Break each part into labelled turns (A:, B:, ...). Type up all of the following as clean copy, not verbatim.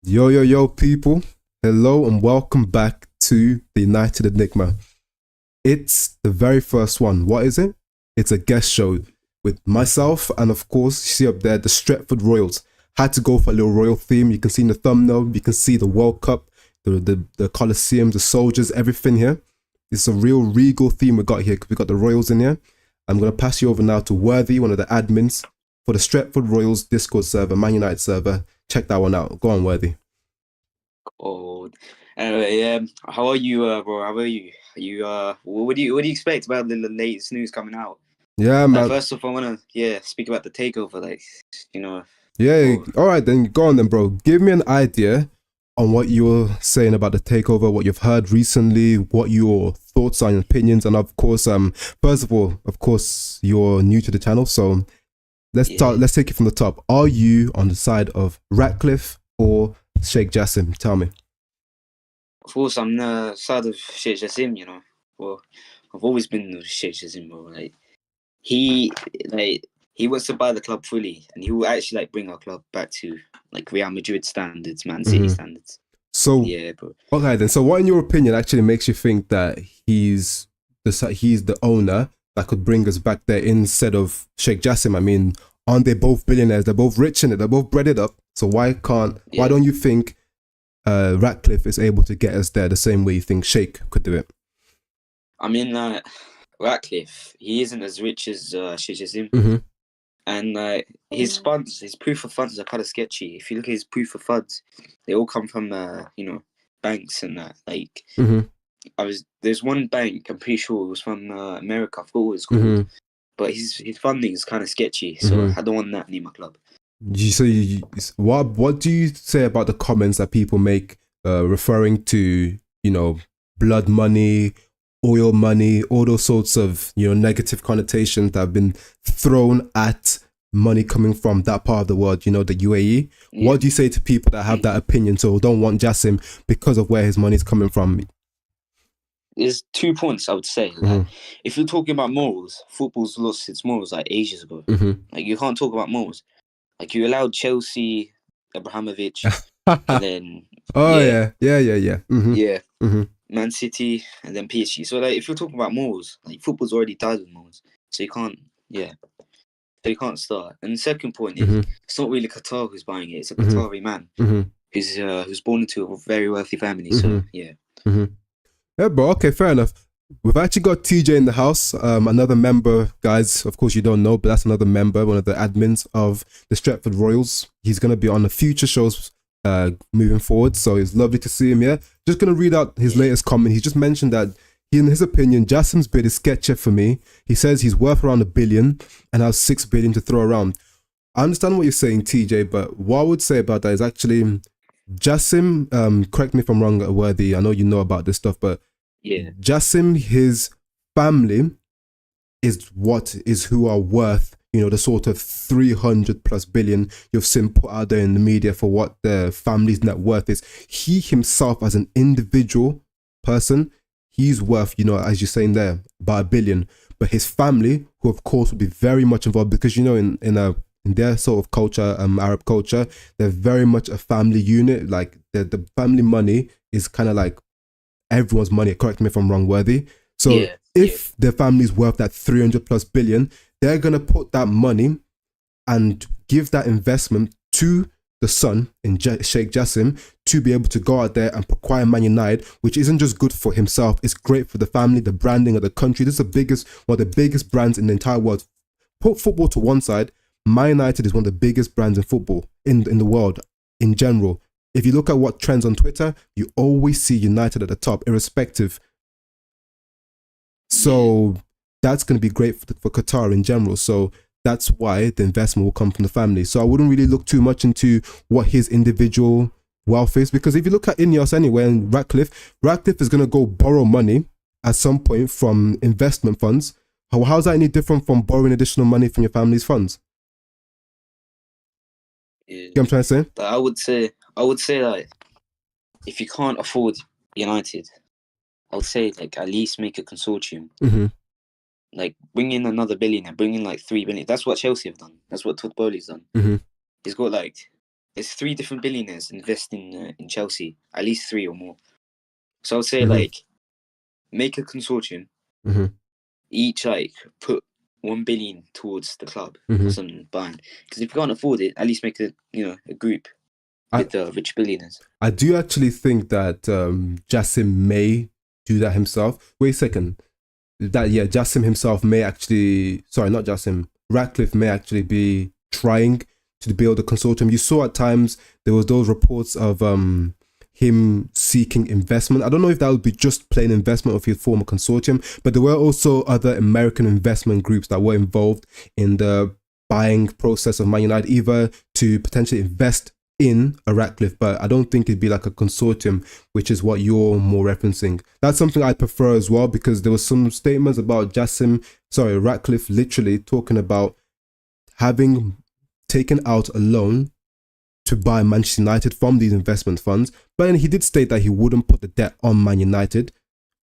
A: Yo, yo, yo, people. Hello and welcome back to the United Enigma. It's the very first one. What is it? It's a guest show with myself and, of course, you see up there, the Stretford Royals. Had to go for a little royal theme. You can see in the thumbnail, you can see the World Cup, the Colosseum, the soldiers, everything here. It's a real regal theme we got here because we got the Royals in here. I'm going to pass you over now to Worthy, one of the admins for the Stretford Royals Discord server, Man United server. Check that one out. Go on, Worthy.
B: Oh, anyway, how are you, bro? How are you? What do you expect about the latest news coming out?
A: Yeah, man.
B: First off, I wanna speak about the takeover.
A: Yeah,
B: Well,
A: all right then. Go on then, bro. Give me an idea on what you were saying about the takeover, what you've heard recently, what your thoughts are and opinions, and of course, first of all, of course, you're new to the channel, so let's start. Let's take it from the top. Are you on the side of Ratcliffe or Sheikh Jassim? Tell me.
B: of course, I'm the side of Sheikh Jassim. Well, I've always been with Sheikh Jassim, bro. He, he wants to buy the club fully, and he will actually bring our club back to Real Madrid standards, Man City standards.
A: So
B: Yeah, bro.
A: Okay, then. So, what, in your opinion, actually makes you think that he's the owner that could bring us back there instead of Sheikh Jassim? I mean, aren't they both billionaires? They're both rich in it. They're both breaded up. So why don't you think Ratcliffe is able to get us there the same way you think Sheikh could do it?
B: I mean, Ratcliffe, he isn't as rich as Sheikh Jassim. And his funds, his proof of funds are kind of sketchy. If you look at his proof of funds, they all come from banks and that. There's one bank, I'm pretty sure it was from America. I forgot what it's called, but his funding is kind of sketchy. So I don't want that near my club.
A: What do you say about the comments that people make referring to blood money, oil money, all those sorts of negative connotations that have been thrown at money coming from that part of the world, the UAE? Yeah. What do you say to people that have that opinion, so don't want Jassim because of where his money is coming from?
B: There's 2 points I would say. If you're talking about morals, football's lost its morals ages ago. You can't talk about morals. You allowed Chelsea, Abramovich, and then Man City, and then PSG. So if you're talking about morals, football's already died with morals. So you can't start. And the second point is it's not really Qatar who's buying it. It's a Qatari man who's born into a very wealthy family. So yeah.
A: Yeah, bro. Okay, fair enough. We've actually got TJ in the house, another member, guys. Of course, you don't know, but that's another member, one of the admins of the Stretford Royals. He's going to be on the future shows moving forward, so it's lovely to see him here. Just going to read out his latest comment. He just mentioned that in his opinion, Jassim's bid is sketchy for me. He says he's worth around $1 billion and has $6 billion to throw around. I understand what you're saying, TJ, but what I would say about that is actually Jassim, correct me if I'm wrong, Worthy, I know you know about this stuff, but Jassim, his family is who are worth, the sort of 300 plus billion you've seen put out there in the media for what their family's net worth is. He himself, as an individual person, he's worth, as you're saying there, about $1 billion. But his family, who of course would be very much involved, because in their sort of culture, Arab culture, they're very much a family unit. Like the family money is kind of like everyone's money. Correct me if I'm wrong, Worthy. So if their family's worth that 300 plus billion, they're gonna put that money and give that investment to the son in Sheikh Jassim to be able to go out there and acquire Man United, which isn't just good for himself, it's great for the family, the branding of the country. This is one of the biggest brands in the entire world. Put football to one side, Man United is one of the biggest brands in football in the world in general. If you look at what trends on Twitter, you always see United at the top, irrespective. So that's going to be great for Qatar in general. So that's why the investment will come from the family. So I wouldn't really look too much into what his individual wealth is, because if you look at Ineos anyway and Ratcliffe is going to go borrow money at some point from investment funds. How's that any different from borrowing additional money from your family's funds? You know what I'm trying to say?
B: But I would say if you can't afford United, I would say at least make a consortium. Bring in another billionaire, bring in 3 billion. That's what Chelsea have done. That's what Todd Bowley's done. He's got there's 3 different billionaires investing in Chelsea, at least 3 or more. So I'd say
A: Mhm.
B: like make a consortium,
A: Mm-hmm.
B: each like put 1 billion towards the club
A: Mm-hmm.
B: or something buying. Because if you can't afford it, at least make a group with the rich billionaires.
A: I do actually think that Jassim may do that himself. Wait a second. Jassim himself may actually, sorry, not Jassim, Ratcliffe may actually be trying to build a consortium. You saw at times there was those reports of him seeking investment. I don't know if that would be just plain investment or if he'd form a consortium, but there were also other American investment groups that were involved in the buying process of Man United, either to potentially invest in a Ratcliffe, but I don't think it'd be like a consortium, which is what you're more referencing. That's something I prefer as well, because there was some statements about Ratcliffe literally talking about having taken out a loan to buy Manchester United from these investment funds. But then he did state that he wouldn't put the debt on Man United.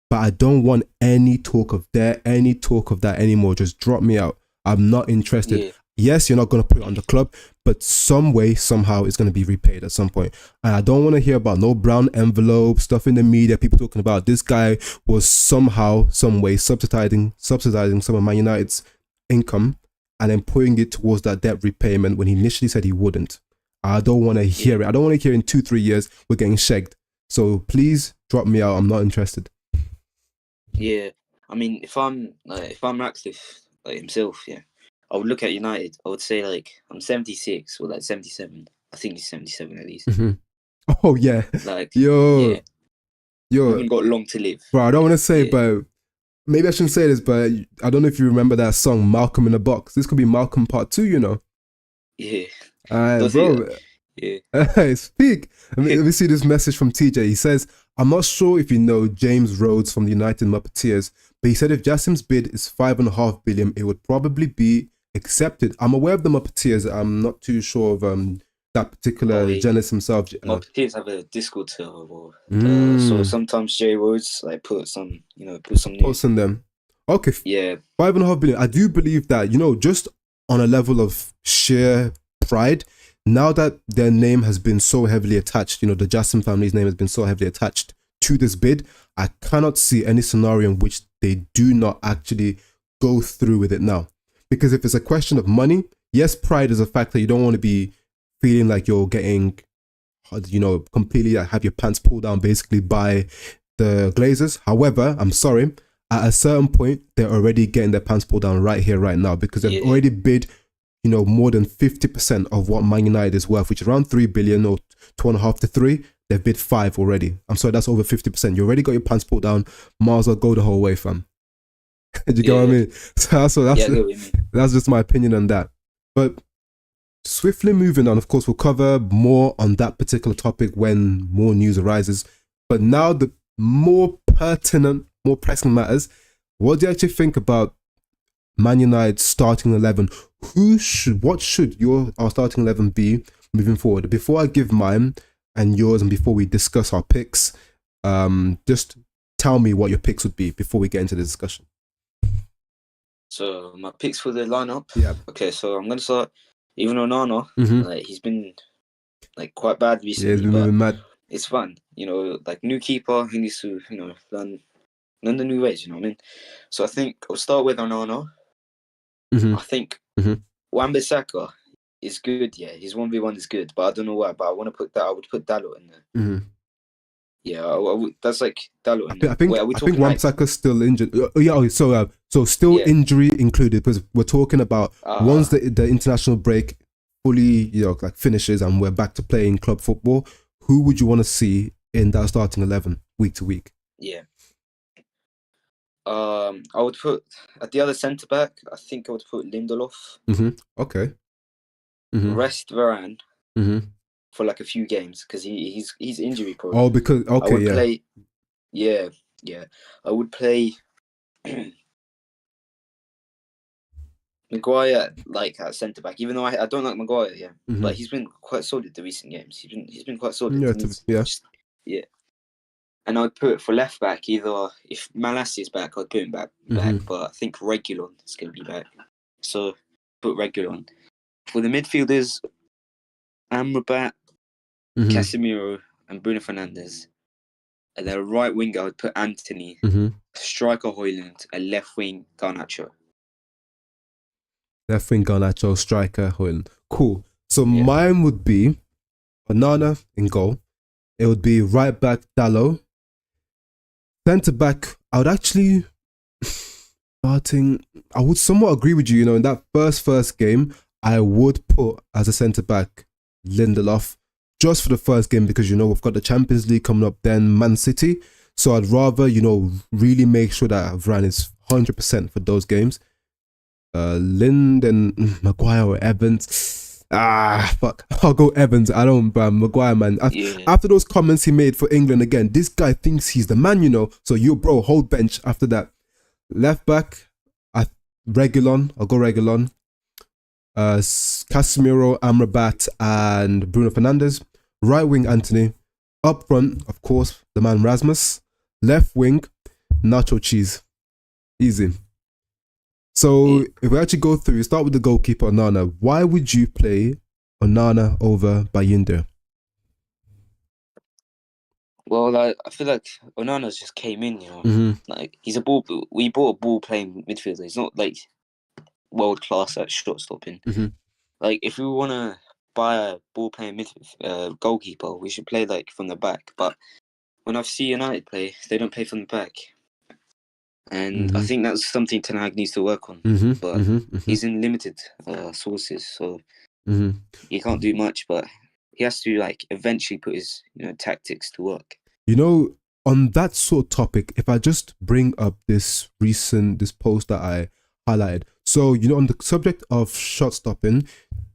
A: But I don't want any talk of debt, any talk of that anymore. Just drop me out. I'm not interested.
B: Yeah.
A: Yes, you're not going to put it on the club, but some way, somehow, it's going to be repaid at some point. And I don't want to hear about no brown envelope stuff in the media. People talking about this guy was somehow, some way subsidizing some of Man United's income and then putting it towards that debt repayment when he initially said he wouldn't. I don't want to hear it. I don't want to hear in 2-3 years we're getting shagged. So please drop me out. I'm not interested.
B: Yeah, I mean, if I'm Ratcliffe like himself, yeah, I would look at United. I would say like I'm 76 or like 77. I think he's 77 at least.
A: Mm-hmm. Oh yeah,
B: Like
A: yo,
B: yeah, we haven't got long to live.
A: bro. I don't want to say, but maybe I shouldn't say this, but I don't know if you remember that song "Malcolm in a Box." This could be Malcolm Part 2, you know.
B: Yeah,
A: Bro.
B: Yeah.
A: Speak. Let me see this message from TJ. He says, I'm not sure if you know James Rhodes from the United Muppeteers, but he said if Jassim's bid is $5.5 billion, it would probably be accepted. I'm aware of the Muppeteers. I'm not too sure of that particular journalist himself.
B: Muppeteers have a Discord server, so sometimes Jay Rhodes like put some
A: posts in them. Okay.
B: Yeah.
A: $5.5 billion. I do believe that, just on a level of sheer pride, now that their name has been so heavily attached, the Jassim family's name has been so heavily attached to this bid, I cannot see any scenario in which they do not actually go through with it now. Because if it's a question of money, yes, pride is a factor. You don't want to be feeling like you're getting, completely have your pants pulled down basically by the Glazers. However, I'm sorry, at a certain point, they're already getting their pants pulled down right here, right now, because they've already bid more than 50% of what Man United is worth, which is around 3 billion or 2.5 to 3. They've bid 5 already. I'm sorry, that's over 50%. You already got your pants pulled down. Might as well go the whole way, fam. Do you get what I mean? That's just my opinion on that. But swiftly moving on, of course, we'll cover more on that particular topic when more news arises. But now the more pertinent, more pressing matters. What do you actually think about Man United starting 11? What should our starting 11 be moving forward? Before I give mine and yours, and before we discuss our picks, just tell me what your picks would be before we get into the discussion.
B: So my picks for the lineup.
A: Yeah.
B: Okay, so I'm gonna start. Even though Nana, like he's been like quite bad recently,
A: he's been mad.
B: It's fun, like new keeper. He needs to, learn the new ways. You know what I mean? So I think I'll start with Onana. I think Wan-Bissaka is good. Yeah, his 1v1 is good, but I don't know why. But I would put Dalot in there. Yeah, that's like Dalot in there.
A: I think Wan-Bissaka's still injured. So still injury included, because we're talking about once the international break fully finishes and we're back to playing club football, who would you want to see in that starting 11 week to week?
B: Yeah. I would put at the other centre back. I think I would put Lindelof.
A: Okay.
B: Rest Varane for like a few games because he's injury prone.
A: Oh, because
B: I would play. Yeah. I would play Maguire like at centre back. Even though I don't like Maguire, but he's been quite solid the recent games. He's been quite solid. Yeah. And I'd put for left back either if Malassi is back, I'd put him back. But I think Reguilon is going to be back, so put Reguilon. For the midfielders, Amrabat, Casemiro, and Bruno Fernandes. And then right winger, I would put Anthony. Striker Højlund, and left wing Garnacho.
A: Left wing Garnacho, striker Højlund. Cool. So mine would be Onana in goal. It would be right back Dalot. Centre back, I would actually I would somewhat agree with you. In that first game, I would put as a centre back Lindelof just for the first game because we've got the Champions League coming up, then Man City. So I'd rather really make sure that Varane is 100% for those games. Lind and Maguire or Evans. Fuck. I'll go Evans. I don't, Maguire, man. After those comments he made for England again, this guy thinks he's the man, So bro, hold bench after that. Left back, Reguilon. I'll go Reguilon. Casemiro, Amrabat, and Bruno Fernandes. Right wing, Anthony. Up front, of course, the man Rasmus. Left wing, Nacho Cheese. Easy. So if we actually go through, we start with the goalkeeper, Onana. Why would you play Onana over Bayindir?
B: Well, I feel like Onana's just came in, Like he's we bought a ball playing midfielder. He's not like world class at shot stopping. Like if we want to buy a ball playing goalkeeper, we should play like from the back. But when I see United play, they don't play from the back. And I think that's something Ten Hag needs to work on. But he's in limited sources, so he can't do much. But he has to eventually put his tactics to work.
A: On that sort of topic, if I just bring up this post that I highlighted. So on the subject of shot stopping,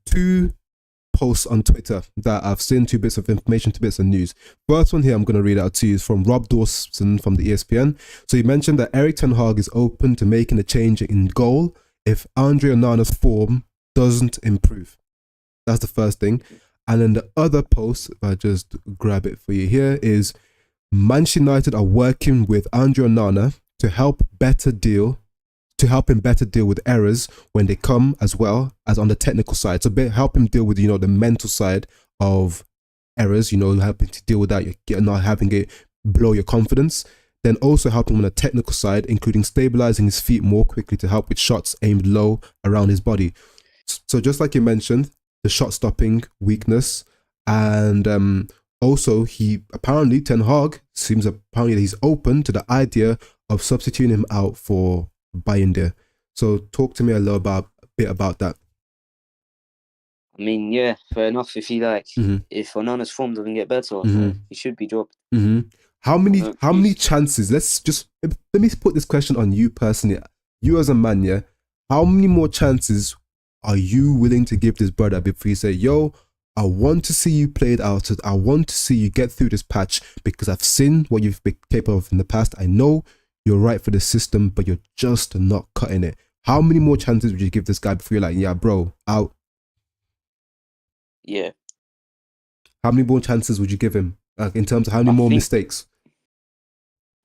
A: 2 posts on Twitter that I've seen, 2 bits of information, 2 bits of news. First one here I'm going to read out to you is from Rob Dawson from the ESPN. So he mentioned that Erik ten Hag is open to making a change in goal if Andre Onana's form doesn't improve. That's the first thing. And then the other post, if I just grab it for you here, is Manchester United are working with Andre Onana to help him better deal with errors when they come, as well as on the technical side. So help him deal with the mental side of errors, helping to deal with that, you're not having it blow your confidence. Then also help him on the technical side, including stabilizing his feet more quickly to help with shots aimed low around his body. So just like you mentioned, the shot stopping weakness, and also Ten Hag seems apparently he's open to the idea of substituting him out for Bayindir. So talk to me a bit about that.
B: I mean, yeah, fair enough. If if Onana's form doesn't get better, he should be dropped.
A: How many chances? Let me put this question on you personally. You as a man, yeah. How many more chances are you willing to give this brother before you say, yo, I want to see you play it out. I want to see you get through this patch because I've seen what you've been capable of in the past. I know you're right for the system, but you're just not cutting it. How many more chances would you give this guy before you're like, yeah, bro, out?
B: Yeah.
A: How many more chances would you give him? In terms of how many more mistakes?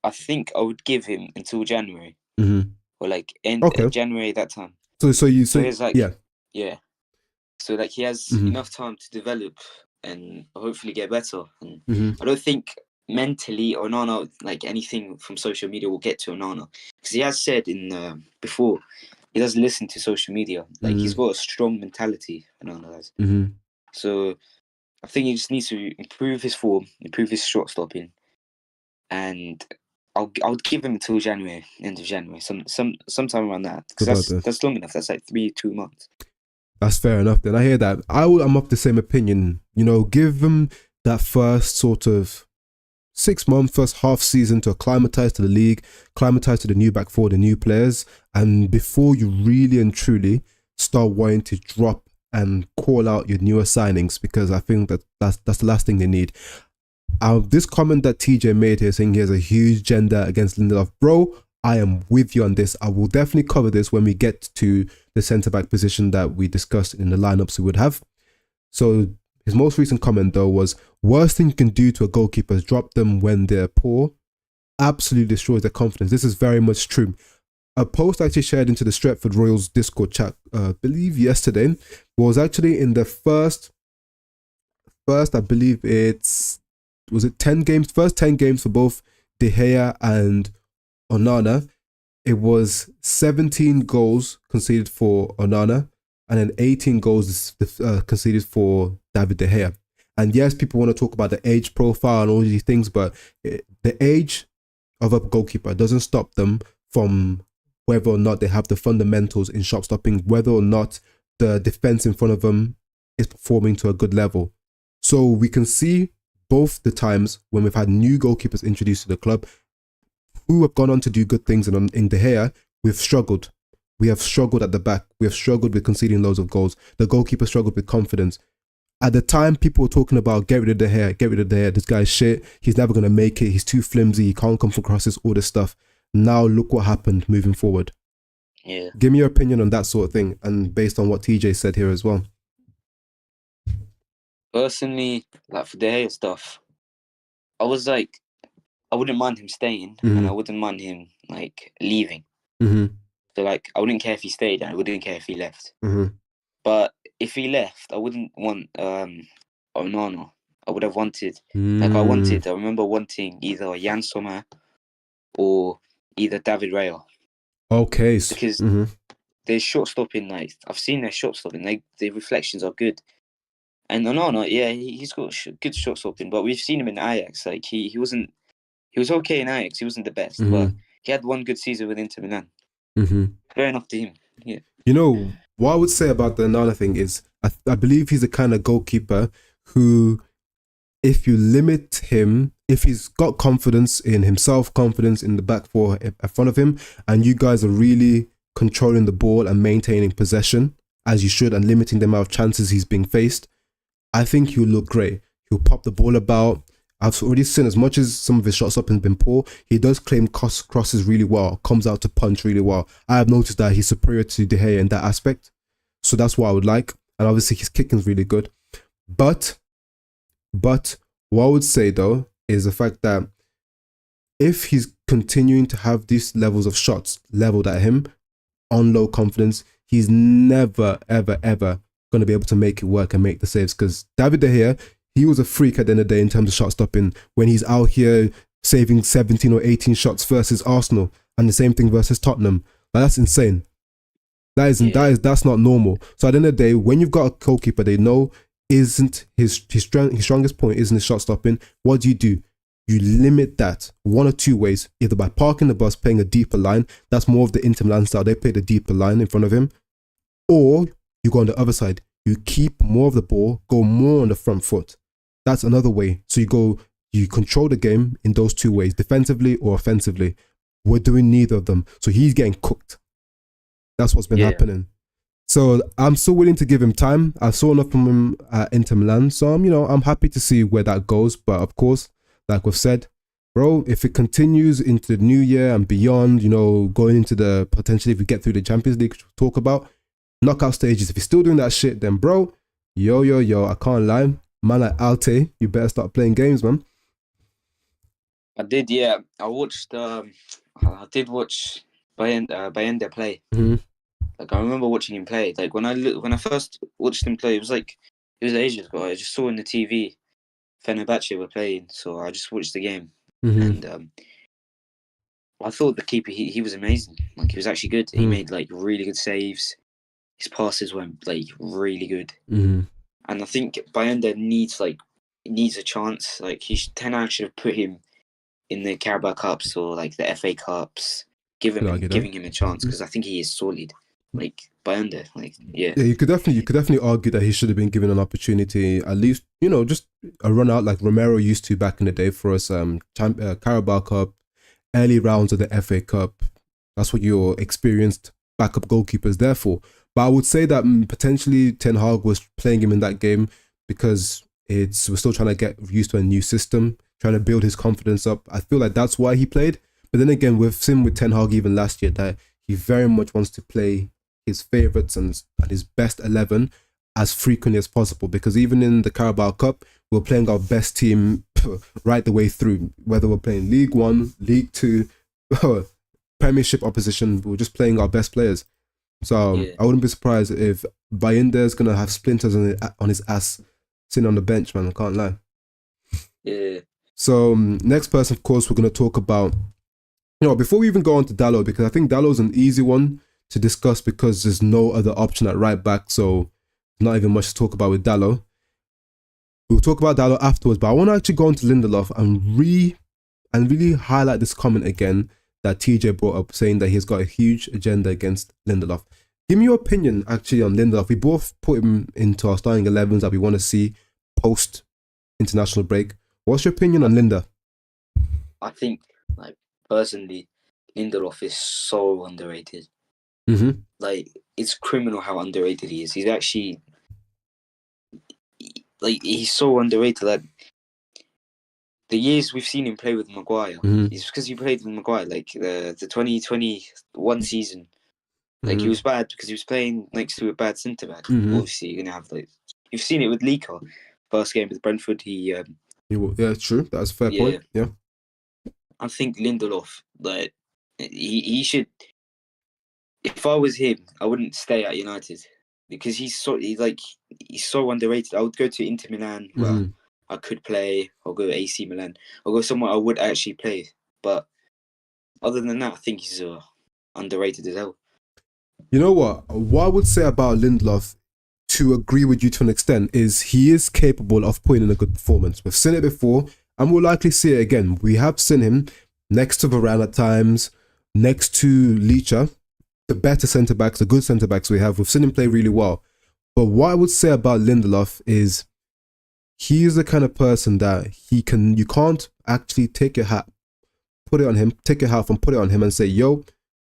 B: I think I would give him until January. Or end January that time.
A: So
B: yeah. So he has enough time to develop and hopefully get better. And I don't think mentally Onana, anything from social media will get to Onana, because he has said before he doesn't listen to social media. He's got a strong mentality, Onana has. So I think he just needs to improve his form, improve his shot stopping, and I'll give him until January, end of January, sometime around that, because that's long enough. That's 2 months.
A: That's fair enough. Then I hear that. I'm of the same opinion. Give him that first sort of 6 month, first half season to acclimatize to the league, acclimatize to the new back four, the new players, and before you really and truly start wanting to drop and call out your newer signings, because I think that's the last thing they need. This comment that TJ made here saying he has a huge agenda against Lindelof, bro, I am with you on this. I will definitely cover this when we get to the centre-back position that we discussed in the lineups we would have. So his most recent comment, though, was, worst thing you can do to a goalkeeper is drop them when they're poor. Absolutely destroys their confidence. This is very much true. A post actually shared into the Stretford Royals Discord chat, I believe yesterday, was actually in the first first, I believe was it 10 games? First 10 games for both De Gea and Onana. It was 17 goals conceded for Onana, and then 18 goals conceded for David De Gea. And yes, people want to talk about the age profile and all these things, but the age of a goalkeeper doesn't stop them from whether or not they have the fundamentals in shot stopping, whether or not the defense in front of them is performing to a good level. So we can see both the times when we've had new goalkeepers introduced to the club who have gone on to do good things, and in De Gea, we've struggled. We have struggled at the back. We have struggled with conceding loads of goals. The goalkeeper struggled with confidence. At the time, people were talking about get rid of De Gea, get rid of De Gea. This guy's shit. He's never going to make it. He's too flimsy. He can't come from crosses, all this stuff. Now look what happened moving forward.
B: Yeah.
A: Give me your opinion on that sort of thing, and based on what TJ said here as well.
B: Personally, like for the Gea stuff, I was like, I wouldn't mind him staying, and I wouldn't mind him like leaving. So like, I wouldn't care if he stayed, and I wouldn't care if he left. But if he left, I wouldn't want Onana. I would have wanted, I remember wanting either Jan Sommer or either David Raya.
A: Okay.
B: Because their short stopping, like I've seen their short stopping, the reflections are good. And Onana, yeah, he's got good short stopping, but we've seen him in Ajax. Like he was okay in Ajax. He wasn't the best, but he had one good season with Inter Milan. Fair enough to him. Yeah.
A: You know, what I would say about the Onana thing is I believe he's the kind of goalkeeper who, if you limit him, if he's got confidence in himself, confidence in the back four in front of him, and you guys are really controlling the ball and maintaining possession as you should and limiting the amount of chances he's being faced, I think he'll look great. He'll pop the ball about. I've already seen, as much as some of his shot stopping has been poor, he does claim crosses really well, comes out to punch really well. I have noticed that he's superior to De Gea in that aspect. So that's what I would like. And obviously his kicking is really good. But what I would say though is the fact that if he's continuing to have these levels of shots leveled at him on low confidence, he's never, ever, ever going to be able to make it work and make the saves. Because David De Gea, he was a freak at the end of the day in terms of shot stopping when he's out here saving 17 or 18 shots versus Arsenal, and the same thing versus Tottenham. Like, that's insane. That's not normal. So at the end of the day, when you've got a goalkeeper they know isn't his strongest point isn't his shot stopping, what do? You limit that one or two ways, either by parking the bus, playing a deeper line. That's more of the Inter Milan style. They play the deeper line in front of him. Or you go on the other side. You keep more of the ball, go more on the front foot. That's another way. So you control the game in those two ways, defensively or offensively. We're doing neither of them. So he's getting cooked. That's what's been happening. So I'm still willing to give him time. I saw enough from him at Inter Milan. So I'm happy to see where that goes. But of course, like we've said, bro, if it continues into the new year and beyond, going into the potentially, if we get through the Champions League, which we'll talk about, knockout stages, if you're still doing that shit, then bro, I can't lie. Man like Alte, you better start playing games, man.
B: I did, yeah. I did watch Bayende play. Like, I remember watching him play. Like, when I first watched him play, it was ages ago. I just saw on the TV Fenerbahce were playing, so I just watched the game. And I thought the keeper, he was amazing. Like, he was actually good. He made, like, really good saves. His passes were, like, really good. And I think Bayende needs a chance. Like, Ten Hag should have put him in the Carabao Cups or, like, the FA Cups, giving him a chance, because I think he is solid. Like, Bayende, yeah. Yeah,
A: you could definitely argue that he should have been given an opportunity, at least, just a run out like Romero used to back in the day for us. Carabao Cup, early rounds of the FA Cup. That's what your experienced backup goalkeepers there for. But I would say that potentially Ten Hag was playing him in that game because we're still trying to get used to a new system, trying to build his confidence up. I feel like that's why he played. But then again, we've seen with Ten Hag even last year that he very much wants to play his favourites and his best 11 as frequently as possible, because even in the Carabao Cup, we're playing our best team right the way through, whether we're playing League One, League Two, Premiership opposition, we're just playing our best players. So I wouldn't be surprised if Bayende is going to have splinters on his ass sitting on the bench, man. I can't lie.
B: Yeah.
A: So next person, of course, we're going to talk about, before we even go on to Dalot, because I think Dalot's an easy one to discuss because there's no other option at right back. So not even much to talk about with Dalot. We'll talk about Dalot afterwards, but I want to actually go on to Lindelof and really highlight this comment again that TJ brought up, saying that he's got a huge agenda against Lindelof. Give me your opinion actually on Lindelof. We both put him into our starting 11s that we want to see post international break. What's your opinion on Linda?
B: I think, like, personally, Lindelof is so underrated.
A: Mm-hmm.
B: Like, it's criminal how underrated he is. He's actually, like, he's so underrated. Like, the years we've seen him play with Maguire, it's because he played with Maguire. Like, the 2021 season, like, he was bad because he was playing next to a bad centre back. Obviously, you're gonna have, like, you've seen it with Lika. First game with Brentford, yeah,
A: true. That's a fair point. Yeah,
B: I think Lindelof, like, he should. If I was him, I wouldn't stay at United because he's so underrated. I would go to Inter Milan where I could play, or go to AC Milan, or go somewhere I would actually play. But other than that, I think he's underrated as hell.
A: You know what? What I would say about Lindelof, to agree with you to an extent, is he is capable of putting in a good performance. We've seen it before, and we'll likely see it again. We have seen him next to Varane at times, next to Licha, the better centre-backs, the good centre-backs we have. We've seen him play really well. But what I would say about Lindelof is he is the kind of person that you can't actually take your hat, put it on him, take your hat off and put it on him and say, yo,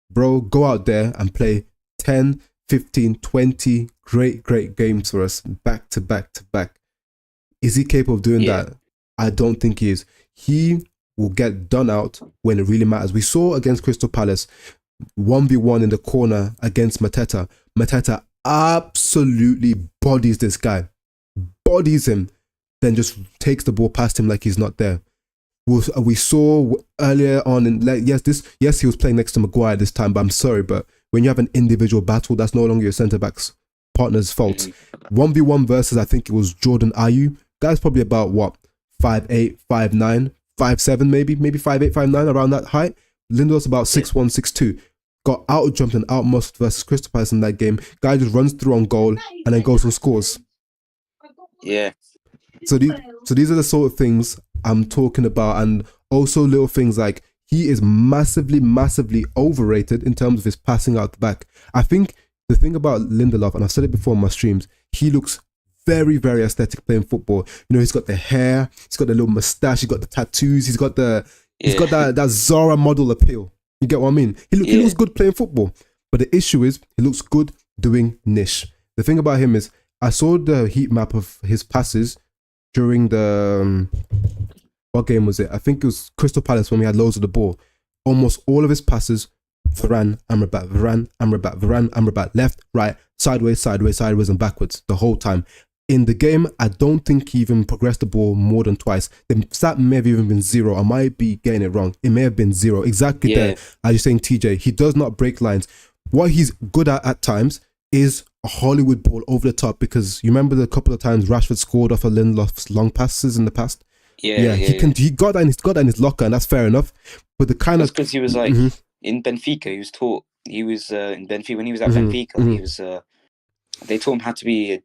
A: bro, go out there and play 10, 15, 20 great games for us back to back to back. Is he capable of doing that? I don't think he is. He will get done out when it really matters. We saw against Crystal Palace, 1v1 in the corner against Mateta. Mateta absolutely bodies this guy. Bodies him. Then just takes the ball past him like he's not there. We saw earlier on, yes, he was playing next to Maguire this time, but I'm sorry, but when you have an individual battle, that's no longer your centre-back's partner's fault. 1v1 versus, I think it was Jordan Ayew. Guy's probably about, 5'8", 5'9", 5'7", maybe 5'8", 5'9", around that height. Lindelof's about 6'1", 6'2". Got out-jumped and out-muscled versus Crystal Palace in that game. Guy just runs through on goal and then goes and scores.
B: Yeah.
A: So these are the sort of things I'm talking about, and also little things like he is massively, massively overrated in terms of his passing out the back. I think the thing about Lindelof, and I've said it before in my streams, he looks very, very aesthetic playing football. He's got the hair, he's got the little mustache, he's got the tattoos, he's got that Zara model appeal. You get what I mean? He looks good playing football, but the issue is he looks good doing niche. The thing about him is I saw the heat map of his passes during the what game was it? I think it was Crystal Palace when we had loads of the ball. Almost all of his passes, Varane, Amrabat, Varane, Amrabat, Varane, Amrabat, left, right, sideways, and backwards the whole time. In the game, I don't think he even progressed the ball more than twice. The stat may have even been 0. I might be getting it wrong. It may have been 0. Exactly there. As you're saying, TJ, he does not break lines. What he's good at times is a Hollywood ball over the top, because you remember the couple of times Rashford scored off of Lindelof's long passes in the past? He got that in his locker, and that's fair enough. But the kind
B: because he was like in Benfica, he was taught. He was in Benfica when he was at Benfica. He was. They taught him how to be a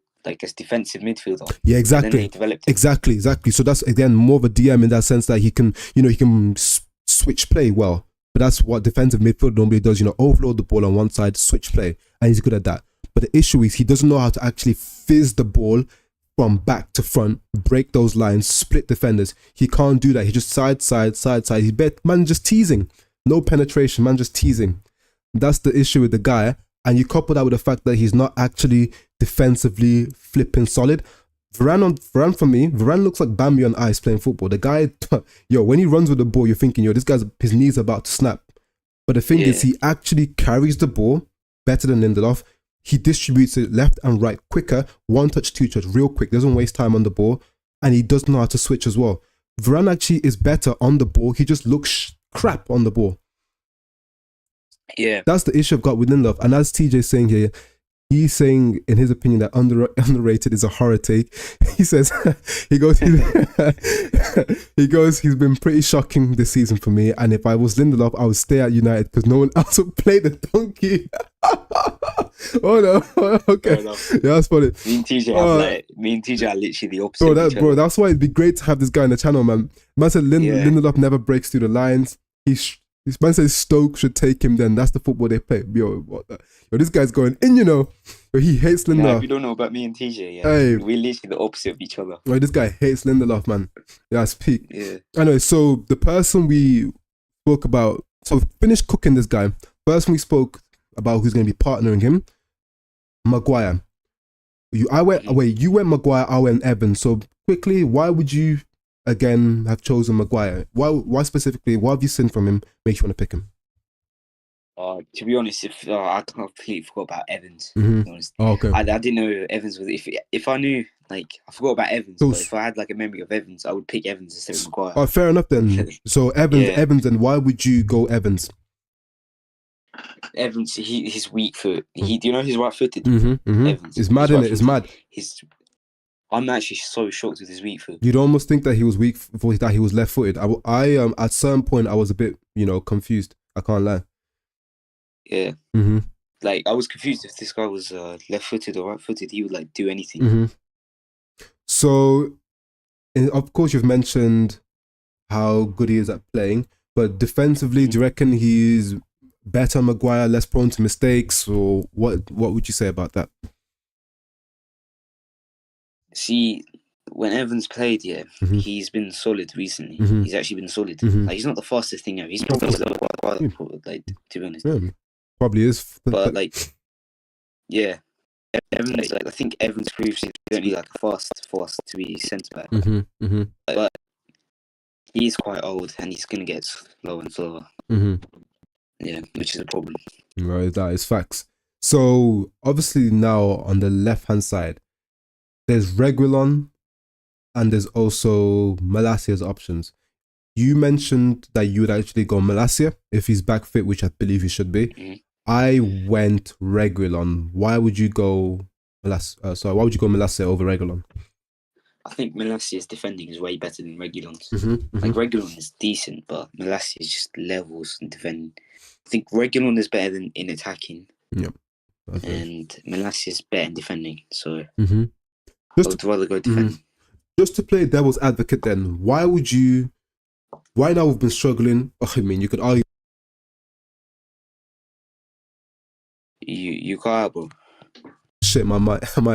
B: defensive midfielder. Yeah, exactly. And then they developed it.
A: Exactly. So that's again more of a DM in that sense that he can switch play well. But that's what defensive midfield normally does. Overload the ball on one side, switch play, and he's good at that. But the issue is he doesn't know how to actually fizz the ball from back to front, break those lines, split defenders. He can't do that. He just side. He's man just teasing. No penetration, man just teasing. That's the issue with the guy. And you couple that with the fact that he's not actually defensively flipping solid. Varane for me, Varane looks like Bambi on ice playing football. The guy, when he runs with the ball, you're thinking, his knees are about to snap. But the thing is, he actually carries the ball better than Lindelof. He distributes it left and right quicker, 1 touch, 2 touch, real quick. Doesn't waste time on the ball, and he does know how to switch as well. Varane actually is better on the ball. He just looks crap on the ball.
B: Yeah,
A: that's the issue I've got with Lindelof. And as TJ's saying here, he's saying, in his opinion, that underrated is a horror take. He says, he goes, he's been pretty shocking this season for me. And if I was Lindelof, I would stay at United because no one else would play the donkey. Oh no, okay, yeah, that's funny.
B: Me and TJ are literally the opposite.
A: Bro, that's why it'd be great to have this guy on the channel, man. Man said Lindelof never breaks through the lines. This man says Stoke should take him. Then that's the football they play. Yo, this guy's going in, you know. But he hates Lindelof.
B: Nah, if you don't know about me and TJ, yeah, we're literally the opposite of each other.
A: Right, this guy hates Lindelof, man. Yeah, it's peak.
B: Yeah.
A: Anyway, so the person we spoke about, so finished cooking this guy. First, we spoke about who's going to be partnering him. Maguire. You went Maguire, I went Evans. So quickly, why would you again have chosen Maguire? Why specifically? What have you seen from him makes you want to pick him?
B: To be honest, I completely forgot about Evans.
A: Mm-hmm.
B: To be honest.
A: Oh, okay.
B: I didn't know Evans was. If I knew, like, I forgot about Evans. But if I had like a memory of Evans, I would pick Evans instead of Maguire.
A: Oh, fair enough then. So Evans, and why would you go Evans?
B: Evans, his weak foot. Do you know he's right-footed?
A: Mm-hmm.
B: Evans,
A: it's mad, isn't it? It's mad.
B: I'm actually so shocked with his weak foot.
A: You'd almost think that he was weak, that he was left-footed. I at some point I was a bit, confused. I can't lie.
B: Yeah.
A: Mm-hmm.
B: Like, I was confused if this guy was left-footed or right-footed. He would like do anything.
A: Mm-hmm. So, of course, you've mentioned how good he is at playing, but defensively, do you reckon he's better Maguire, less prone to mistakes, or what would you say about that?
B: See, when Evans played, he's been solid recently.
A: Mm-hmm.
B: He's actually been solid.
A: Mm-hmm.
B: Like, he's not the fastest thing ever. He's probably like, to be honest.
A: Yeah, probably is.
B: But like, yeah, Evans. Like, I think Evans proves he don't need like a fast to be centre back.
A: Mm-hmm. Mm-hmm.
B: But he's quite old and he's gonna get slower and slower.
A: Mm-hmm.
B: Yeah, which is a problem.
A: Right, that is facts. So obviously now on the left-hand side, there's Reguilon and there's also Malacia's options. You mentioned that you would actually go Malacia if he's back fit, which I believe he should be.
B: Mm-hmm.
A: I went Reguilon. Why would you go Malacia? Why would you go Malacia over Reguilon?
B: I think Malacia's defending is way better than Reguilon's.
A: Mm-hmm.
B: Like, Reguilon is decent, but Malacia is just levels in defending. I think Reguilon is better than in attacking.
A: Yep.
B: And Malacia is better in defending. So
A: mm-hmm.
B: I would rather go defend.
A: Mm-hmm. Just to play devil's advocate then, why now we've been struggling? I mean, you could argue.
B: You got out, bro.
A: Shit, my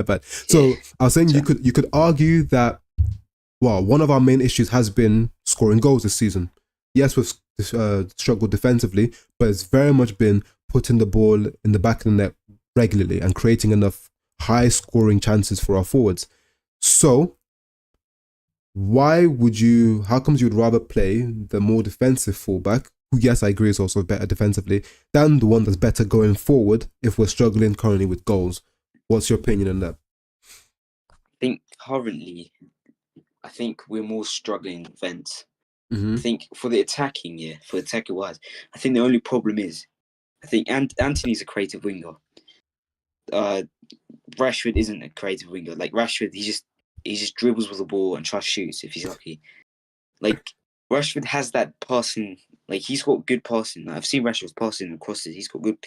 A: bad. So I was saying you could argue that, well, one of our main issues has been scoring goals this season. Yes, we've struggled defensively, but it's very much been putting the ball in the back of the net regularly and creating enough high-scoring chances for our forwards. So, how comes you'd rather play the more defensive fullback, who, yes, I agree is also better defensively, than the one that's better going forward if we're struggling currently with goals? What's your opinion on that?
B: I think currently, we're more struggling defence.
A: Mm-hmm.
B: I think for the attacking wise, I think the only problem is, I think Anthony's a creative winger. Rashford isn't a creative winger. Like, Rashford, he just dribbles with the ball and tries shoots if he's lucky. Like, Rashford has that passing. Like, he's got good passing. Like, I've seen Rashford passing and crosses. He's got good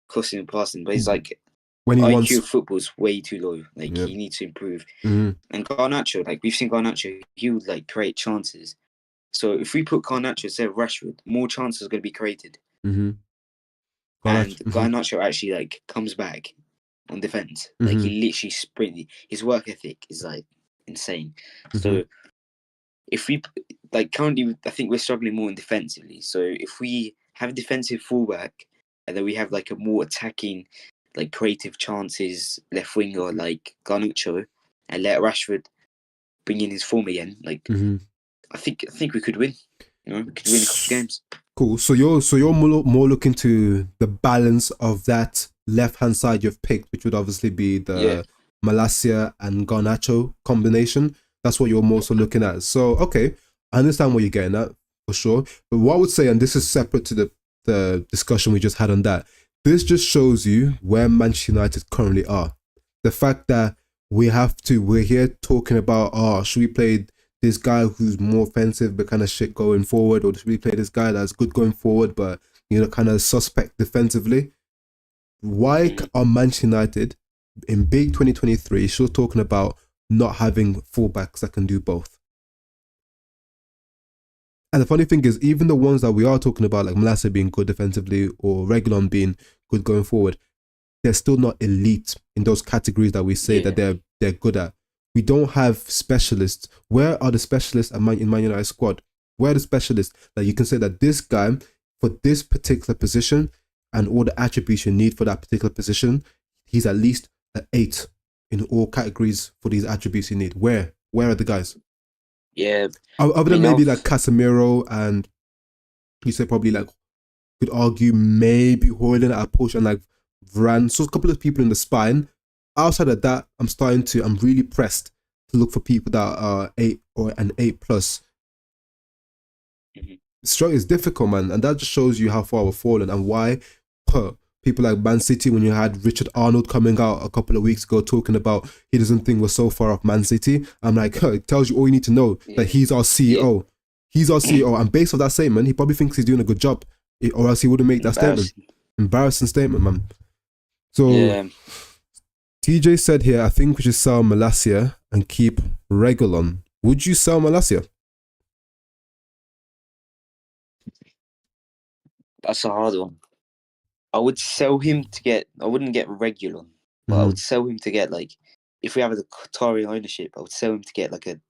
B: crossing and passing, but he's like, when he IQ of football's way too low. Like, he needs to improve.
A: Mm-hmm.
B: And Garnacho, like, we've seen Garnacho, he would like create chances. So if we put Garnacho instead of Rashford, more chances are going to be created.
A: Mm-hmm.
B: And Garnacho actually like comes back on defense. Like, he literally sprinted. His work ethic is like insane. Mm-hmm. So if we like currently, I think we're struggling more in defensively. So if we have a defensive fullback and then we have like a more attacking, like creative chances left winger like Garnacho, and let Rashford bring in his form again, like I think we could win. We could win a couple of games.
A: Cool. So you're more looking to the balance of that left hand side you've picked, which would obviously be the Malacia and Garnacho combination. That's what you're more so looking at. So okay, I understand what you're getting at for sure. But what I would say, and this is separate to the discussion we just had on that, this just shows you where Manchester United currently are. The fact that we're here talking about, should we play this guy who's more offensive but kind of shit going forward, or should we play this guy that's good going forward but kind of suspect defensively? Why are Manchester United in big 2023 still talking about not having fullbacks that can do both? And the funny thing is, even the ones that we are talking about, like Malacia being good defensively or Reguilon being good going forward, they're still not elite in those categories that we say that they're good at. We don't have specialists. Where are the specialists in Man United squad? Where are the specialists that you can say that this guy, for this particular position and all the attributes you need for that particular position, he's at least an 8 in all categories for these attributes you need? Where are the guys?
B: Yeah.
A: Other than maybe like Casemiro, and you say probably like, could argue maybe Højlund at a push, and like Varane. So a couple of people in the spine. Outside of that, I'm really pressed to look for people that are 8 or an 8 plus. It's difficult, man, and that just shows you how far we're falling and why people like Man City, when you had Richard Arnold coming out a couple of weeks ago talking about he doesn't think we're so far off Man City, I'm like, it tells you all you need to know, that he's our CEO. Yeah. He's our CEO, and based on that statement, he probably thinks he's doing a good job, or else he wouldn't make that statement. Embarrassing statement, man. So TJ said here, I think we should sell Malacia and keep Reguilon. Would you sell Malacia?
B: That's a hard one. I would sell him to get. I wouldn't get Reguilon, but I would sell him to get, like, if we have the Qatari ownership, I would sell him to get like a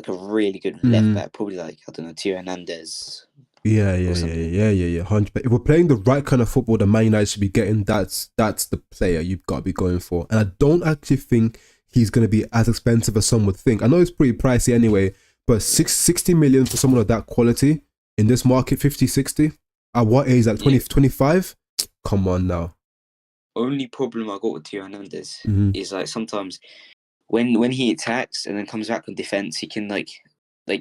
B: really good left back, probably like, I don't know, Tio Hernandez.
A: Yeah. 100%. If we're playing the right kind of football that Man United should be getting, that's the player you've got to be going for. And I don't actually think he's going to be as expensive as some would think. I know it's pretty pricey anyway, but 60 million for someone of that quality in this market, 50, 60? At what age? Like 20, 25? Come on now.
B: Only problem I got with Tio Hernandez is, like, sometimes when he attacks and then comes back on defense, he can like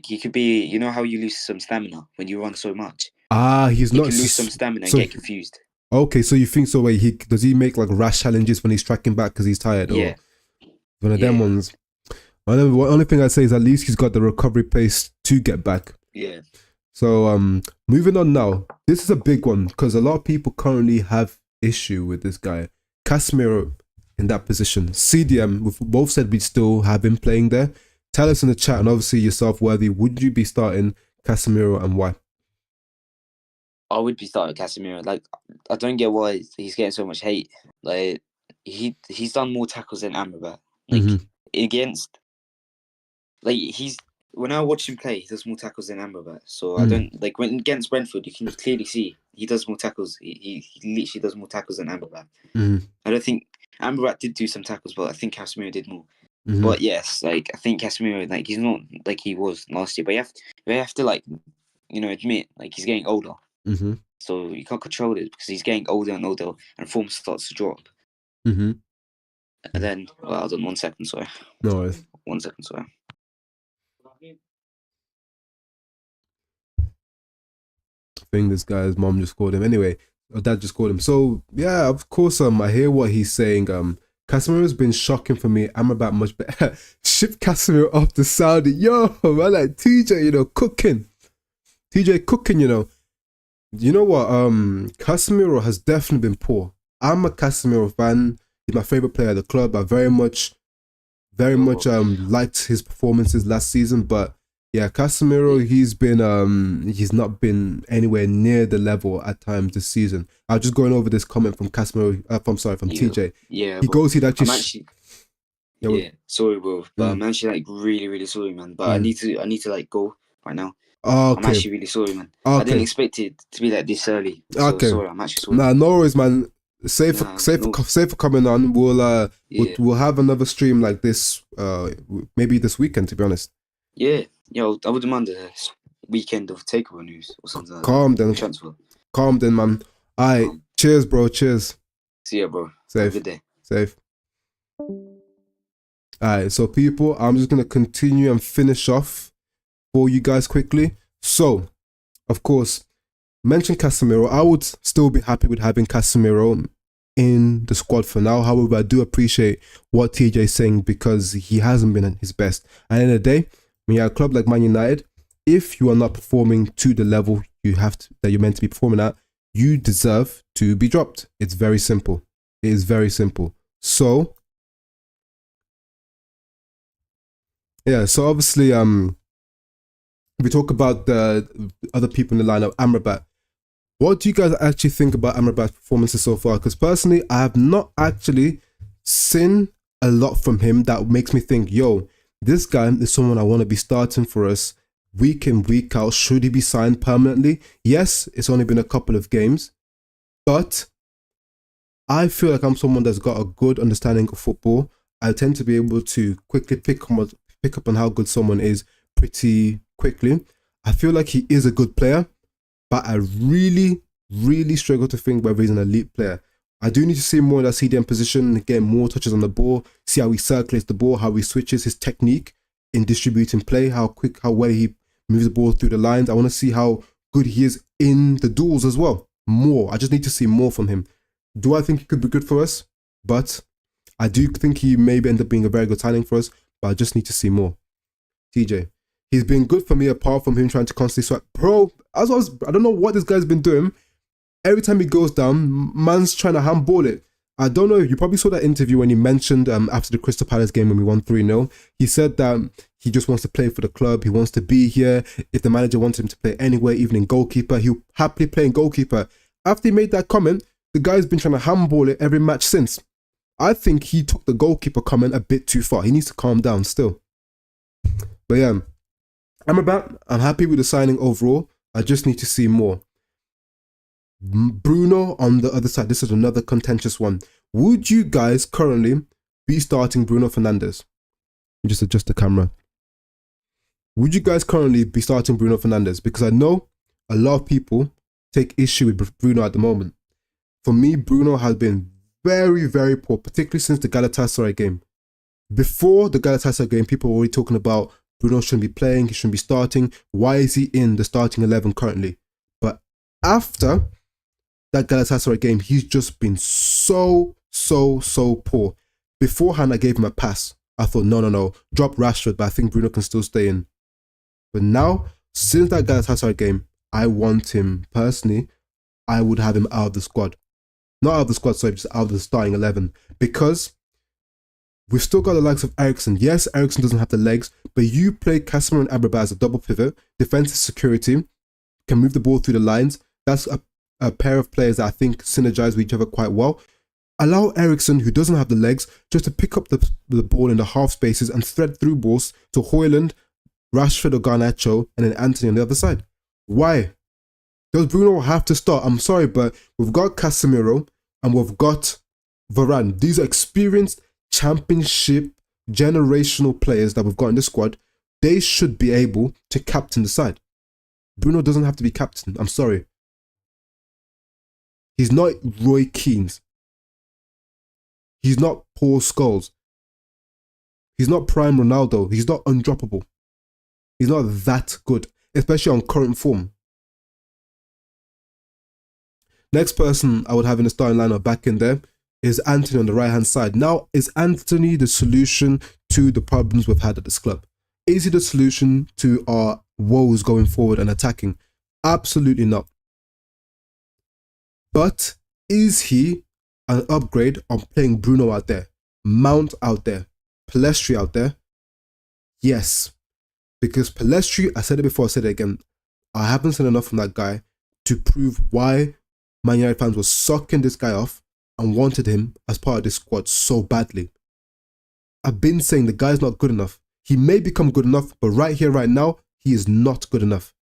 B: he could be, you know how you lose some stamina when you run so much.
A: He can
B: lose some stamina and get confused.
A: Okay, so you think so? Wait, does he make like rash challenges when he's tracking back because he's tired?
B: Yeah.
A: Or one of them ones. The only thing I'd say is at least he's got the recovery pace to get back.
B: Yeah.
A: So moving on now. This is a big one because a lot of people currently have issue with this guy. Casemiro in that position. CDM, we've both said we'd still have him playing there. Tell us in the chat, and obviously yourself, Worthy, would you be starting Casemiro and why?
B: I would be starting Casemiro. Like, I don't get why he's getting so much hate. Like, he's done more tackles than Amrabat. Like, against, like, when I watch him play, he does more tackles than Amrabat. So I don't, like, when against Brentford, you can clearly see he does more tackles. He literally does more tackles than Amrabat. I don't think Amrabat did do some tackles, but I think Casemiro did more. But yes, like, I think Casemiro, like, he's not like he was last year. But you have to, like, admit, like, he's getting older. So you can't control it because he's getting older and older, and form starts to drop. And then, well, hold on 1 second, sorry.
A: No worries.
B: 1 second, sorry.
A: I think this guy's mom just called him. Anyway, or dad just called him. So yeah, of course, I hear what he's saying. Casemiro's been shocking for me. Amrabat much better. Ship Casemiro off to Saudi. Yo, man, like TJ, cooking. TJ cooking, You know what? Casemiro has definitely been poor. I'm a Casemiro fan. He's my favorite player at the club. I very much liked his performances last season. But yeah, Casemiro, he's not been anywhere near the level at times this season. I was just going over this comment from Casemiro. From TJ.
B: Yeah,
A: he goes. He'd actually.
B: Sorry, bro. But I'm actually, like, really, really sorry, man. But I need to like go right now.
A: Oh, okay.
B: I'm actually really sorry, man.
A: Okay.
B: I didn't expect it to be like this early. So
A: okay.
B: Sorry, I'm actually sorry.
A: Nah, no worries, man. Safe for coming on. We'll have another stream like this, maybe this weekend, to be honest.
B: Yeah, I wouldn't mind a weekend of takeover news or something like
A: Calm
B: that.
A: down.
B: Transfer.
A: Calm down, man. Alright, cheers, bro. Cheers.
B: See ya, bro.
A: Safe.
B: Have a good day.
A: Safe. Alright, so people, I'm just gonna continue and finish off for you guys quickly. So, of course, mention Casemiro. I would still be happy with having Casemiro in the squad for now. However, I do appreciate what TJ is saying because he hasn't been at his best. And in the day, when you're at a club like Man United, if you are not performing to the level that you're meant to be performing at, you deserve to be dropped. It's very simple. It is very simple. So, yeah. So obviously, we talk about the other people in the lineup. Amrabat. What do you guys actually think about Amrabat's performances so far? Because personally, I have not actually seen a lot from him that makes me think, yo, this guy is someone I want to be starting for us week in, week out. Should he be signed permanently? Yes, it's only been a couple of games, but I feel like I'm someone that's got a good understanding of football. I tend to be able to quickly pick up on how good someone is pretty quickly. I feel like he is a good player, but I really, really struggle to think whether he's an elite player. I do need to see more in that CDM position, get more touches on the ball, see how he circulates the ball, how he switches, his technique in distributing play, how well he moves the ball through the lines. I want to see how good he is in the duels as well. More. I just need to see more from him. Do I think he could be good for us? But I do think he maybe end up being a very good signing for us, but I just need to see more. TJ. He's been good for me apart from him trying to constantly swipe. Bro, I don't know what this guy's been doing. Every time he goes down, man's trying to handball it. I don't know. You probably saw that interview when he mentioned after the Crystal Palace game when we won 3-0. He said that he just wants to play for the club. He wants to be here. If the manager wants him to play anywhere, even in goalkeeper, he'll happily play in goalkeeper. After he made that comment, the guy's been trying to handball it every match since. I think he took the goalkeeper comment a bit too far. He needs to calm down still. But yeah, Amrabat, I'm happy with the signing overall. I just need to see more. Bruno on the other side. This is another contentious one. Would you guys currently be starting Bruno Fernandes? Just adjust the camera. Would you guys currently be starting Bruno Fernandes? Because I know a lot of people take issue with Bruno at the moment. For me, Bruno has been very, very poor, particularly since the Galatasaray game. Before the Galatasaray game, people were already talking about Bruno shouldn't be playing, he shouldn't be starting. Why is he in the starting 11 currently? But after that Galatasaray game, he's just been so poor. Beforehand, I gave him a pass. I thought, no, drop Rashford, but I think Bruno can still stay in. But now, since that Galatasaray game, I want him personally. I would have him out of the squad. Not out of the squad, sorry, just out of the starting 11. Because we've still got the likes of Eriksen. Yes, Eriksen doesn't have the legs, but you play Casemiro and Amrabat as a double pivot, defensive security, can move the ball through the lines. That's a pair of players that I think synergize with each other quite well. Allow Eriksen, who doesn't have the legs, just to pick up the ball in the half spaces and thread through balls to Højlund, Rashford or Garnacho, and then Anthony on the other side. Why? Does Bruno have to start? I'm sorry, but we've got Casemiro and we've got Varane. These are experienced championship generational players that we've got in the squad. They should be able to captain the side. Bruno doesn't have to be captain. I'm sorry. He's not Roy Keane. He's not Paul Scholes. He's not prime Ronaldo. He's not undroppable. He's not that good, especially on current form. Next person I would have in the starting lineup back in there is Anthony on the right-hand side. Now, is Anthony the solution to the problems we've had at this club? Is he the solution to our woes going forward and attacking? Absolutely not. But is he an upgrade on playing Bruno out there, Mount out there, Pellistri out there? Yes. Because Pellistri, I said it before, I said it again, I haven't seen enough from that guy to prove why Man United fans were sucking this guy off and wanted him as part of this squad so badly. I've been saying the guy's not good enough. He may become good enough, but right here, right now, he is not good enough.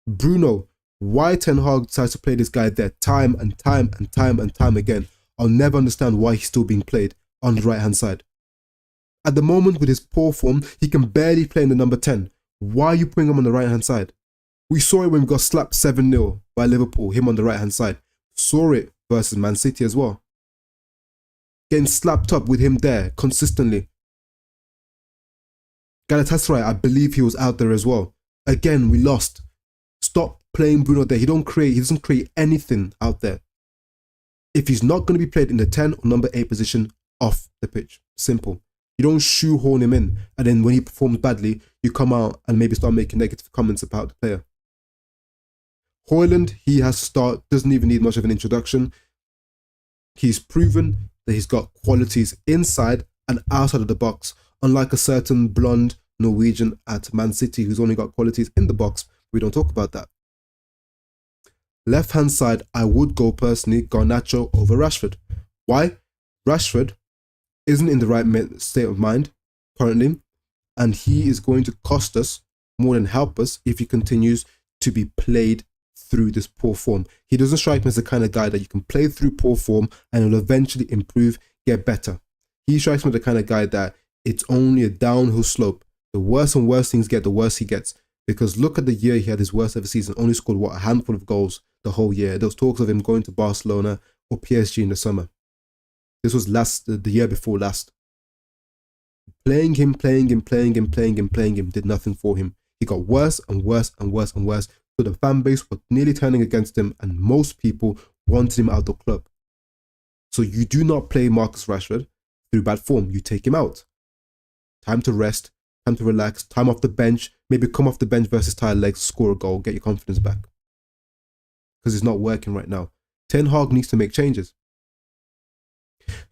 A: Bruno, why Ten Hag decides to play this guy there time and time again, I'll never understand why he's still being played on the right-hand side. At the moment, with his poor form, he can barely play in the number 10. Why are you putting him on the right-hand side? We saw it when we got slapped 7-0 by Liverpool, him on the right-hand side. Saw it versus Man City as well. Getting slapped up with him there consistently. Galatasaray, I believe he was out there as well. Again, we lost. Stop playing Bruno there. He doesn't create anything out there. If he's not going to be played in the 10 or number 8 position, off the pitch. Simple. You don't shoehorn him in, and then when he performs badly, you come out and maybe start making negative comments about the player. Højlund, he has to start, doesn't even need much of an introduction. He's proven that he's got qualities inside and outside of the box, unlike a certain blonde Norwegian at Man City who's only got qualities in the box. We don't talk about that. Left-hand side, I would go personally Garnacho over Rashford. Why? Rashford isn't in the right state of mind currently, and he is going to cost us more than help us if he continues to be played through this poor form. He doesn't strike me as the kind of guy that you can play through poor form and will eventually improve, get better. He strikes me as the kind of guy that it's only a downhill slope. The worse and worse things get, the worse he gets. Because look at the year he had his worst ever season, only scored, a handful of goals the whole year. There was talks of him going to Barcelona or PSG in the summer. This was the year before last. Playing him did nothing for him. He got worse and worse and worse and worse. So the fan base was nearly turning against him, and most people wanted him out of the club. So you do not play Marcus Rashford through bad form. You take him out. Time to rest, time to relax, time off the bench. Maybe come off the bench versus tired legs, score a goal, get your confidence back. Because it's not working right now. Ten Hag needs to make changes.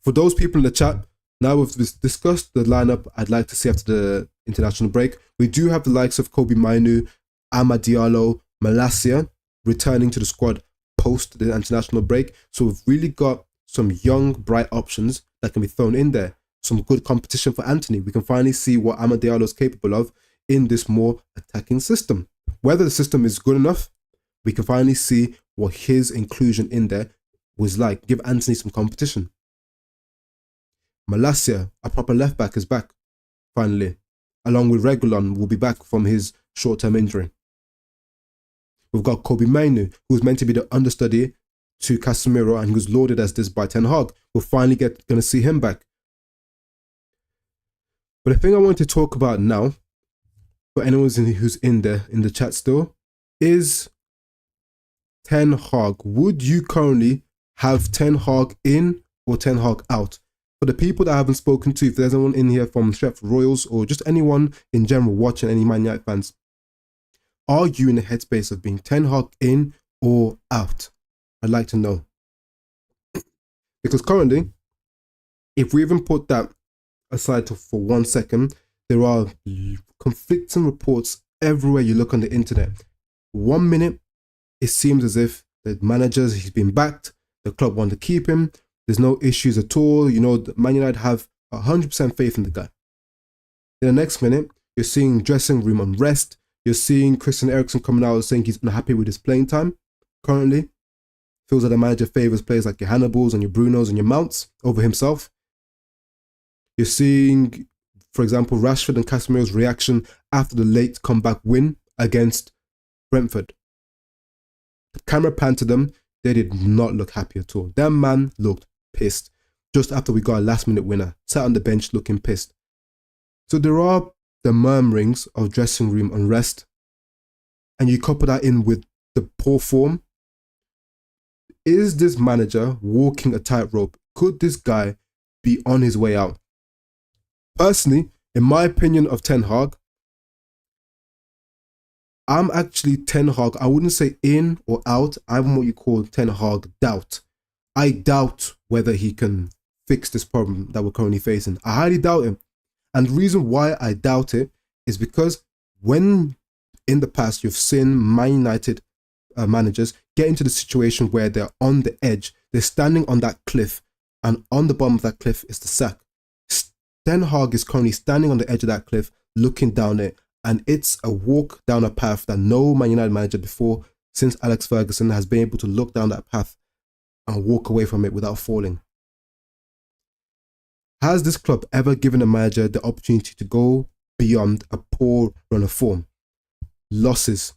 A: For those people in the chat, now we've discussed the lineup I'd like to see after the international break. We do have the likes of Kobe Mainu, Amad Diallo, Malacia returning to the squad post the international break. So we've really got some young, bright options that can be thrown in there. Some good competition for Anthony. We can finally see what Amad Diallo is capable of in this more attacking system. Whether the system is good enough, we can finally see what his inclusion in there was like. Give Anthony some competition. Malacia, a proper left back, is back, finally. Along with Reguilon, will be back from his short-term injury. We've got Kobe Mainu, who's meant to be the understudy to Casemiro and who's lauded as this by Ten Hag. We're finally going to see him back. But the thing I want to talk about now, for anyone who's in the chat still, is Ten Hag. Would you currently have Ten Hag in or Ten Hag out? For the people that I haven't spoken to, if there's anyone in here from Stretford Royals or just anyone in general watching, any Man United fans, are you in the headspace of being Ten Hag in or out? I'd like to know. Because currently, if we even put that aside for 1 second, there are conflicting reports everywhere you look on the internet. 1 minute, it seems as if the manager, he's been backed, the club want to keep him, there's no issues at all. You know, Man United have 100% faith in the guy. In the next minute, you're seeing dressing room unrest. You're seeing Christian Eriksen coming out saying he's unhappy with his playing time currently. Feels like the manager favours players like your Hannibals and your Brunos and your Mounts over himself. You're seeing, for example, Rashford and Casemiro's reaction after the late comeback win against Brentford. The camera panned to them. They did not look happy at all. That man looked pissed just after we got a last-minute winner. Sat on the bench looking pissed. So there are the murmurings of dressing room unrest, and you couple that in with the poor form. Is this manager walking a tightrope? Could this guy be on his way out? Personally, in my opinion of Ten Hag, I'm actually Ten Hag. I wouldn't say in or out. I'm what you call Ten Hag doubt. I doubt whether he can fix this problem that we're currently facing. I highly doubt him. And the reason why I doubt it is because when in the past you've seen Man United managers get into the situation where they're on the edge, they're standing on that cliff, and on the bottom of that cliff is the sack. Ten Hag is currently standing on the edge of that cliff, looking down it, and it's a walk down a path that no Man United manager before, since Alex Ferguson, has been able to look down that path and walk away from it without falling. Has this club ever given a manager the opportunity to go beyond a poor run of form? Losses,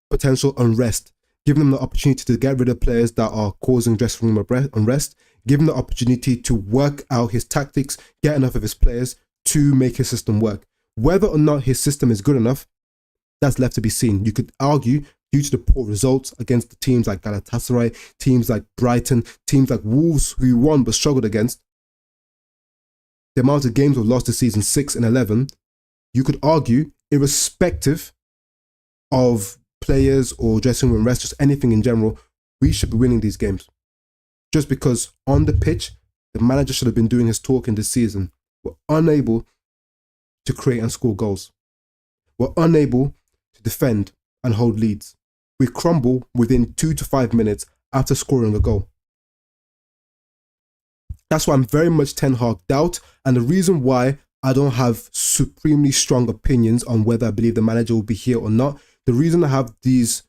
A: potential unrest, giving them the opportunity to get rid of players that are causing dressing room unrest, give him the opportunity to work out his tactics, get enough of his players to make his system work. Whether or not his system is good enough, that's left to be seen. You could argue due to the poor results against the teams like Galatasaray, teams like Brighton, teams like Wolves, who you won but struggled against, the amount of games we've lost this season, 6 and 11, you could argue, irrespective of players or dressing room rest, just anything in general, we should be winning these games. Just because on the pitch, the manager should have been doing his talking this season. We're unable to create and score goals. We're unable to defend and hold leads. We crumble within 2 to 5 minutes after scoring a goal. That's why I'm very much Ten Hag'd out, and the reason why I don't have supremely strong opinions on whether I believe the manager will be here or not. The reason I have these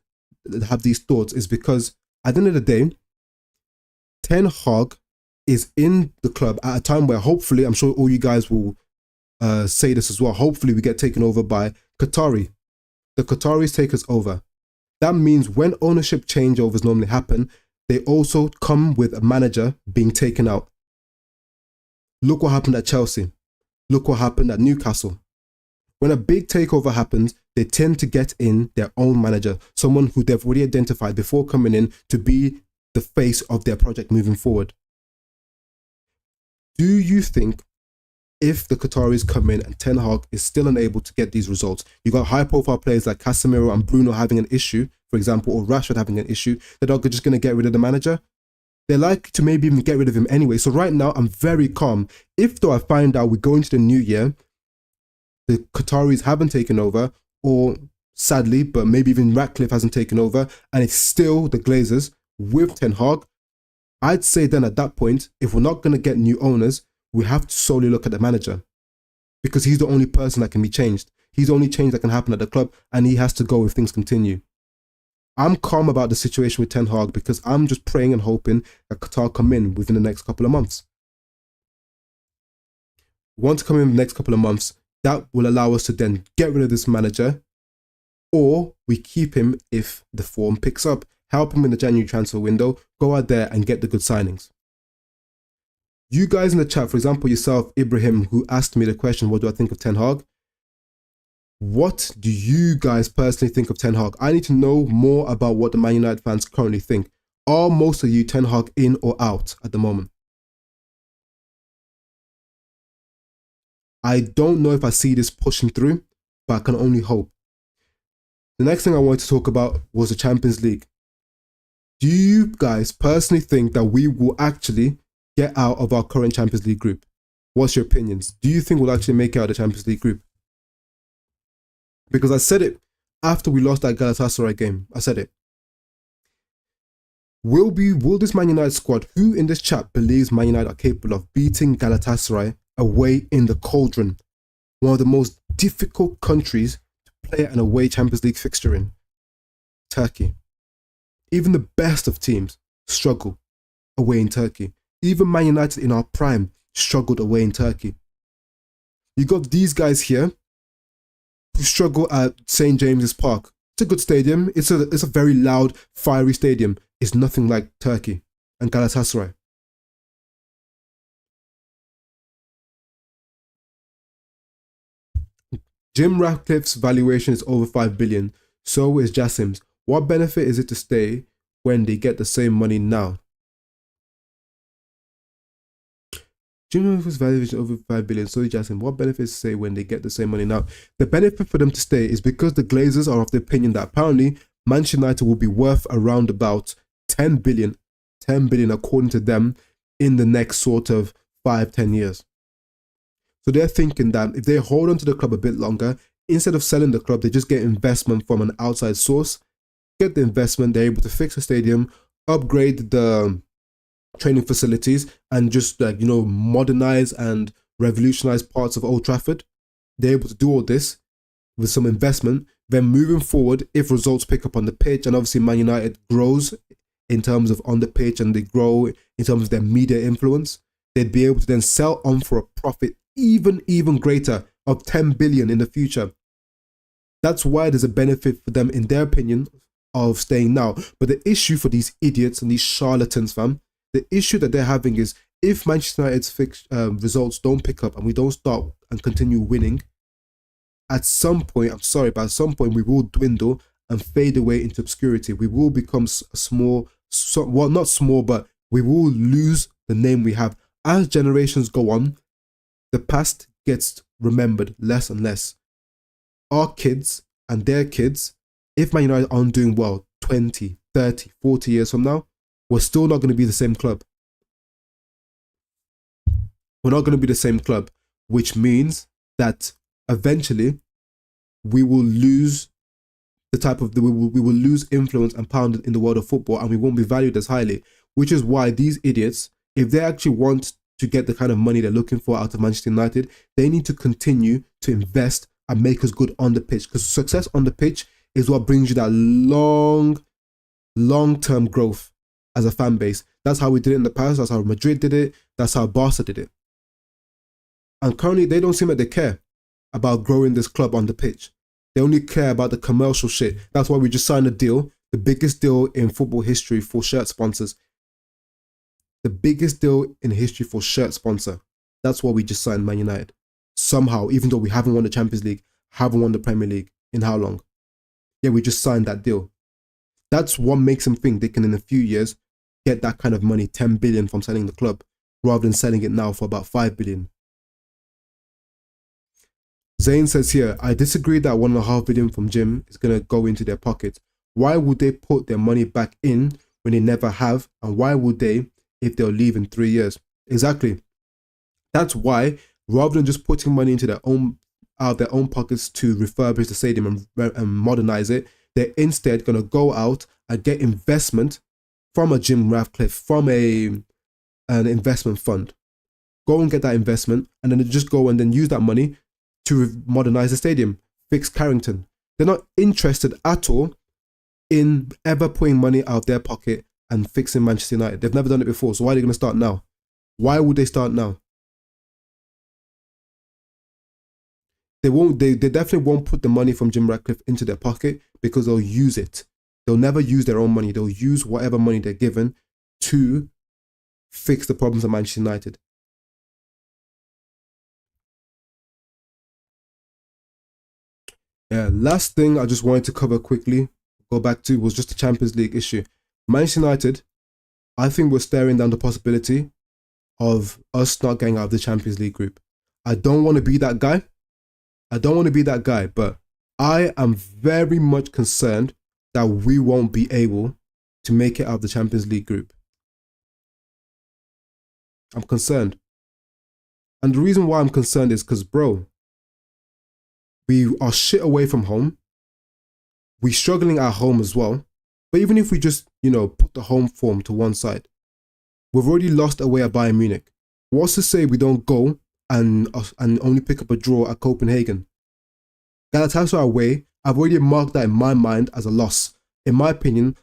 A: thoughts is because at the end of the day, Ten Hag is in the club at a time where hopefully, I'm sure all you guys will say this as well, hopefully we get taken over by Qatari. The Qataris take us over. That means when ownership changeovers normally happen, they also come with a manager being taken out. Look what happened at Chelsea. Look what happened at Newcastle. When a big takeover happens, they tend to get in their own manager, someone who they've already identified before coming in to be the face of their project moving forward. Do you think if the Qataris come in and Ten Hag is still unable to get these results, you got high-profile players like Casemiro and Bruno having an issue, for example, or Rashford having an issue, that are just going to get rid of the manager? They're likely to maybe even get rid of him anyway. So right now, I'm very calm. If though I find out we go into the new year, the Qataris haven't taken over, or sadly, but maybe even Ratcliffe hasn't taken over, and it's still the Glazers with Ten Hag, I'd say then at that point, if we're not going to get new owners, we have to solely look at the manager, because he's the only person that can be changed. He's the only change that can happen at the club, and he has to go if things continue. I'm calm about the situation with Ten Hag because I'm just praying and hoping that Qatar come in within the next couple of months. Once come in the next couple of months, that will allow us to then get rid of this manager, or we keep him if the form picks up, help him in the January transfer window, go out there and get the good signings. You guys in the chat, for example, yourself, Ibrahim, who asked me the question, what do I think of Ten Hag? What do you guys personally think of Ten Hag? I need to know more about what the Man United fans currently think. Are most of you Ten Hag in or out at the moment? I don't know if I see this pushing through, but I can only hope. The next thing I wanted to talk about was the Champions League. Do you guys personally think that we will actually get out of our current Champions League group? What's your opinions? Do you think we'll actually make it out of the Champions League group? Because I said it after we lost that Galatasaray game. I said it. Will this Man United squad, who in this chat believes Man United are capable of beating Galatasaray away in the cauldron, one of the most difficult countries to play an away Champions League fixture in, Turkey. Even the best of teams struggle away in Turkey. Even Man United in our prime struggled away in Turkey. You got these guys here who struggle at St. James's Park. It's a good stadium. It's a very loud, fiery stadium. It's nothing like Turkey and Galatasaray. Jim Ratcliffe's valuation is over 5 billion. So is Jassim's. What benefit is it to stay when they get the same money now? Jim Ratcliffe's valuation is over 5 billion. So is Jassim. What benefit is to stay when they get the same money now? The benefit for them to stay is because the Glazers are of the opinion that apparently Manchester United will be worth around about 10 billion according to them in the next sort of 5-10 years. So they're thinking that if they hold on to the club a bit longer, instead of selling the club, they just get investment from an outside source, get the investment, they're able to fix the stadium, upgrade the training facilities, and just modernize and revolutionize parts of Old Trafford. They're able to do all this with some investment. Then moving forward, if results pick up on the pitch, and obviously Man United grows in terms of on the pitch and they grow in terms of their media influence, they'd be able to then sell on for a profit even greater of 10 billion in the future. That's why there's a benefit for them, in their opinion, of staying now. But the issue for these idiots and these charlatans, fam, the issue that they're having is if Manchester United's results don't pick up and we don't start and continue winning, at some point, I'm sorry, but at some point we will dwindle and fade away into obscurity. We will become small, well, not small, but we will lose the name we have. As generations go on, the past gets remembered less and less. Our kids and their kids, if Man United aren't doing well 20, 30, 40 years from now, we're still not going to be the same club. We're not going to be the same club, which means that eventually we will lose we will lose influence and power in the world of football, and we won't be valued as highly, which is why these idiots, if they actually want to get the kind of money they're looking for out of Manchester United, they need to continue to invest and make us good on the pitch, because success on the pitch is what brings you that long-term growth as a fan base. That's how we did it in the past. That's how Madrid did it. That's how Barca did it. And currently, they don't seem like they care about growing this club on the pitch. They only care about the commercial shit. That's why we just signed a deal, the biggest deal in football history for shirt sponsors. The biggest deal in history for shirt sponsor. That's why we just signed Man United. Somehow, even though we haven't won the Champions League, haven't won the Premier League in how long? Yeah, we just signed that deal. That's what makes them think they can, in a few years, get that kind of money, 10 billion from selling the club, rather than selling it now for about 5 billion. Zayn says here, I disagree that 1.5 billion from Jim is going to go into their pockets. Why would they put their money back in when they never have? And why would they if they'll leave in 3 years? Exactly. That's why, rather than just putting money into their own out of their own pockets to refurbish the stadium and modernize it, they're instead going to go out and get investment from a Jim Ratcliffe, from an investment fund. Go and get that investment, and then just go and then use that money to modernize the stadium, fix Carrington. They're not interested at all in ever putting money out of their pocket and fixing Manchester United. They've never done it before, so why are they going to start now? Why would they start now? They won't. They definitely won't put the money from Jim Ratcliffe into their pocket, because they'll use it. They'll never use their own money. They'll use whatever money they're given to fix the problems of Manchester United. Yeah, last thing I just wanted to cover quickly, go back to, was just the Champions League issue. Manchester United, I think we're staring down the possibility of us not getting out of the Champions League group. I don't want to be that guy. But I am very much concerned that we won't be able to make it out of the Champions League group. I'm concerned. And the reason why I'm concerned is because, bro, we are shit away from home. We're struggling at home as well. But even if we just, put the home form to one side, we've already lost away at Bayern Munich. What's to say we don't go and only pick up a draw at Copenhagen? Galatasaray away, I've already marked that in my mind as a loss. In my opinion,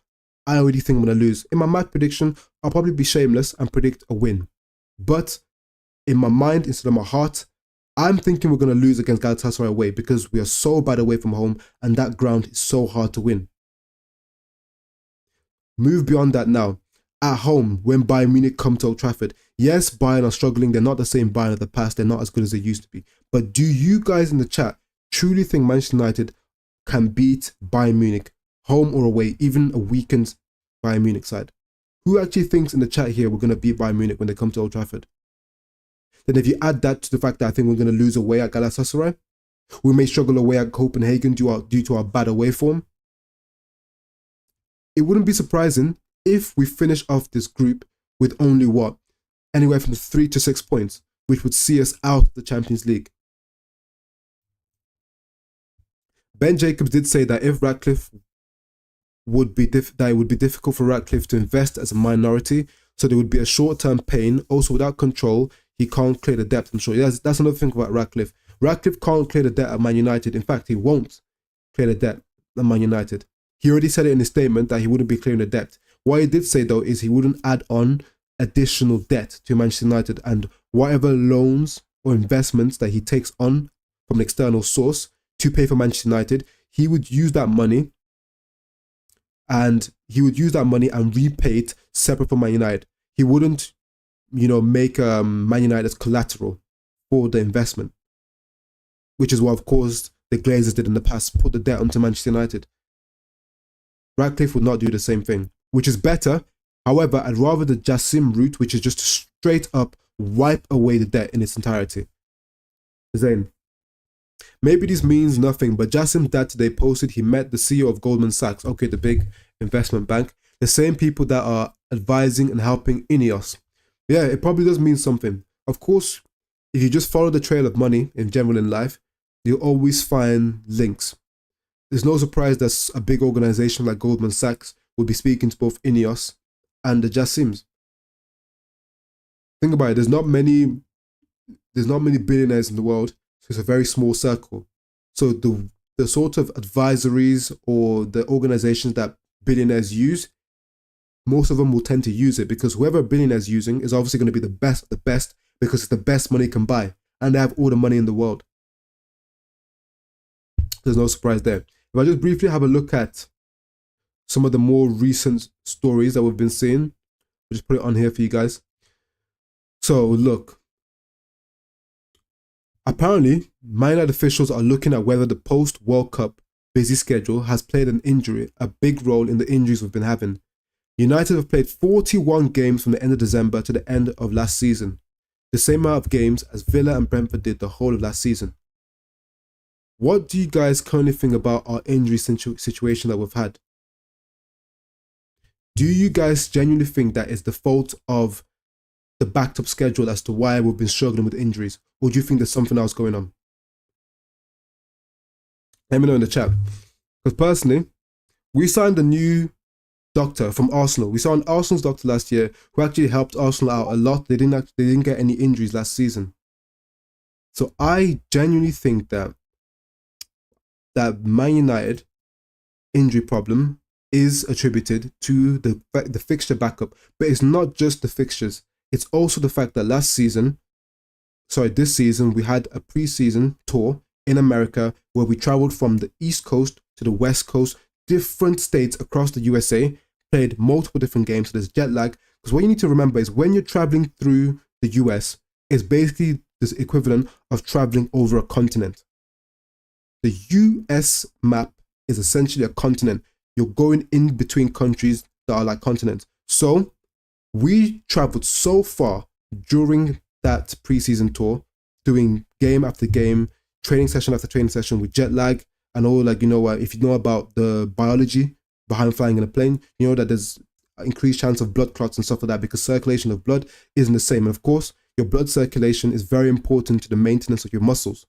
A: I already think I'm going to lose. In my match prediction, I'll probably be shameless and predict a win. But in my mind, instead of my heart, I'm thinking we're going to lose against Galatasaray away, because we are so bad away from home and that ground is so hard to win. Move beyond that now. At home, when Bayern Munich come to Old Trafford, yes, Bayern are struggling. They're not the same Bayern of the past. They're not as good as they used to be. But do you guys in the chat truly think Manchester United can beat Bayern Munich, home or away, even a weakened Bayern Munich side? Who actually thinks in the chat here we're going to beat Bayern Munich when they come to Old Trafford? Then if you add that to the fact that I think we're going to lose away at Galatasaray, we may struggle away at Copenhagen due to our bad away form, it wouldn't be surprising if we finish off this group with only anywhere from 3 to 6 points, which would see us out of the Champions League. Ben Jacobs did say that if Ratcliffe that it would be difficult for Ratcliffe to invest as a minority, so there would be a short-term pain. Also, without control, he can't clear the debt. I'm sure that's another thing about Ratcliffe. Ratcliffe can't clear the debt at Man United. In fact, he won't clear the debt at Man United. He already said it in his statement that he wouldn't be clearing the debt. What he did say, though, is he wouldn't add on additional debt to Manchester United, and whatever loans or investments that he takes on from an external source to pay for Manchester United, he would use that money and repay it separate from Man United. He wouldn't, make Man United as collateral for the investment, which is what, of course, the Glazers did in the past, put the debt onto Manchester United. Ratcliffe would not do the same thing, which is better. However, I'd rather the Jassim route, which is just to straight up wipe away the debt in its entirety. Zayn. Maybe this means nothing, but Jassim's dad today posted he met the CEO of Goldman Sachs, okay, the big investment bank, the same people that are advising and helping Ineos. Yeah, it probably does mean something. Of course, if you just follow the trail of money in general in life, you'll always find links. There's no surprise that a big organization like Goldman Sachs will be speaking to both Ineos and the Jassims. Think about it, there's not many billionaires in the world, so it's a very small circle. So the sort of advisories or the organizations that billionaires use, most of them will tend to use it because whoever a billionaire is using is obviously going to be the best of the best because it's the best money can buy and they have all the money in the world. There's no surprise there. If I just briefly have a look at some of the more recent stories that we've been seeing, I'll just put it on here for you guys. So look, apparently Man United officials are looking at whether the post-World Cup busy schedule has played a big role in the injuries we've been having. United have played 41 games from the end of December to the end of last season, the same amount of games as Villa and Brentford did the whole of last season. What do you guys currently think about our injury situation that we've had? Do you guys genuinely think that it's the fault of the backed up schedule as to why we've been struggling with injuries? Or do you think there's something else going on? Let me know in the chat. Because personally, we signed a new doctor from Arsenal. We saw an Arsenal's doctor last year who actually helped Arsenal out a lot. They didn't get any injuries last season. So I genuinely think that Man United injury problem is attributed to the fixture backup. But it's not just the fixtures. It's also the fact that this season, we had a pre-season tour in America where we traveled from the East Coast to the West Coast, different states across the USA, played multiple different games. So there's jet lag. Because what you need to remember is when you're traveling through the US, it's basically the equivalent of traveling over a continent. The US map is essentially a continent. You're going in between countries that are like continents. So we traveled so far during that preseason tour, doing game after game, training session after training session with jet lag and all, like, if you know about the biology behind flying in a plane, you know that there's increased chance of blood clots and stuff like that because circulation of blood isn't the same. And of course, your blood circulation is very important to the maintenance of your muscles.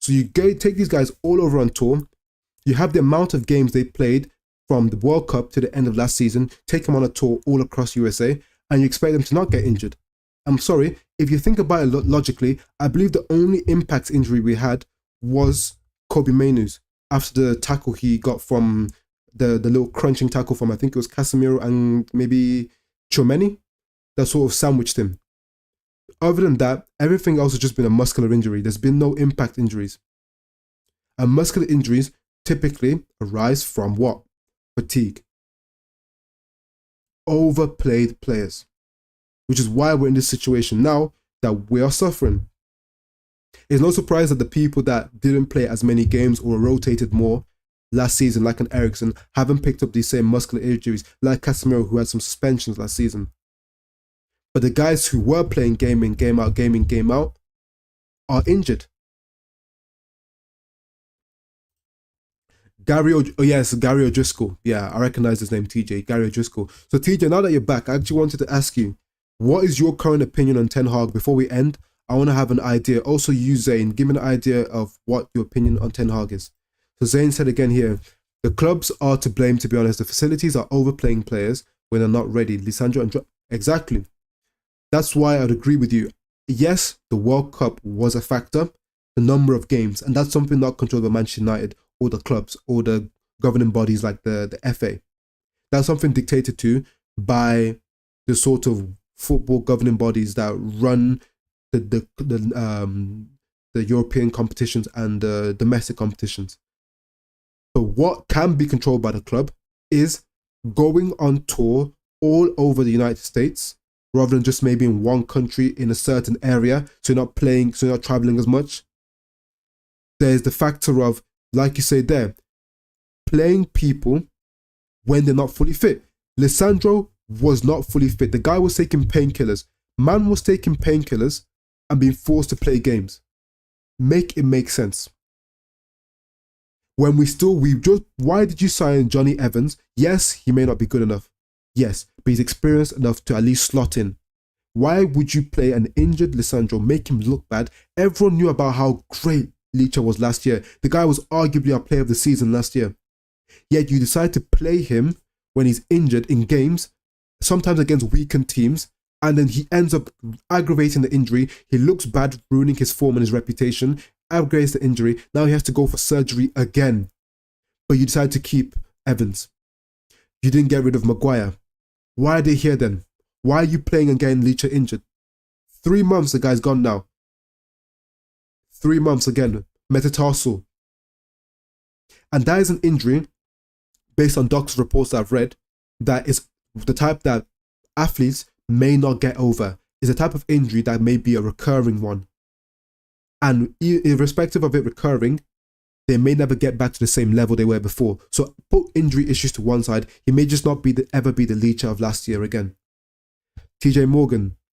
A: So you take these guys all over on tour. You have the amount of games they played from the World Cup to the end of last season, take them on a tour all across USA, and you expect them to not get injured. I'm sorry, if you think about it logically, I believe the only impact injury we had was Kobe Mainoo's after the tackle he got from the little crunching tackle from, I think it was Casemiro and maybe Chomeni, that sort of sandwiched him. Other than that, everything else has just been a muscular injury. There's been no impact injuries. And muscular injuries typically arise from what? Fatigue. Overplayed players. Which is why we're in this situation now that we are suffering. It's no surprise that the people that didn't play as many games or rotated more last season, like an Eriksen, haven't picked up these same muscular injuries, like Casemiro, who had some suspensions last season. But the guys who were playing game in, game out, are injured. Gary O'Driscoll. Yeah, I recognize his name, TJ. Gary O'Driscoll. So TJ, now that you're back, I actually wanted to ask you, what is your current opinion on Ten Hag? Before we end, I want to have an idea. Also, you, Zayn, give me an idea of what your opinion on Ten Hag is. So Zayn said again here, the clubs are to blame, to be honest. The facilities are overplaying players when they're not ready. Lisandro and exactly. That's why I'd agree with you. Yes, the World Cup was a factor, the number of games, and that's something not controlled by Manchester United or the clubs or the governing bodies like the FA. That's something dictated to by the sort of football governing bodies that run the European competitions and the domestic competitions. But what can be controlled by the club is going on tour all over the United States, rather than just maybe in one country in a certain area, so you're not playing, so you're not traveling as much. There's the factor of, like you say there, playing people when they're not fully fit. Lisandro was not fully fit. The guy was taking painkillers. Man was taking painkillers and being forced to play games. Make it make sense. Why did you sign Johnny Evans? Yes, he may not be good enough. Yes, but he's experienced enough to at least slot in. Why would you play an injured Lisandro, make him look bad? Everyone knew about how great Licha was last year. The guy was arguably our player of the season last year. Yet you decide to play him when he's injured in games, sometimes against weakened teams, and then he ends up aggravating the injury. He looks bad, ruining his form and his reputation, aggravates the injury. Now he has to go for surgery again. But you decide to keep Evans. You didn't get rid of Maguire. Why are they here then? Why are you playing and getting Licha injured? 3 months the guy's gone now. 3 months again, metatarsal. And that is an injury, based on doctor's reports that I've read, that is the type that athletes may not get over. Is a type of injury that may be a recurring one. And irrespective of it recurring, they may never get back to the same level they were before. So put injury issues to one side. He may just not ever be the Licha of last year again. TJ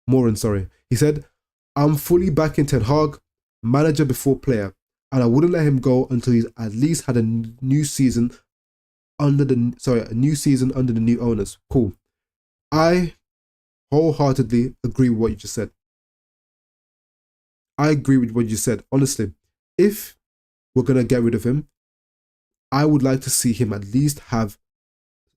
A: Moran, he said, I'm fully back in Ten Hag, manager before player, and I wouldn't let him go until he's at least had a new season under the new owners. Cool. I wholeheartedly agree with what you just said. I agree with what you said. Honestly, if we're going to get rid of him, I would like to see him at least have,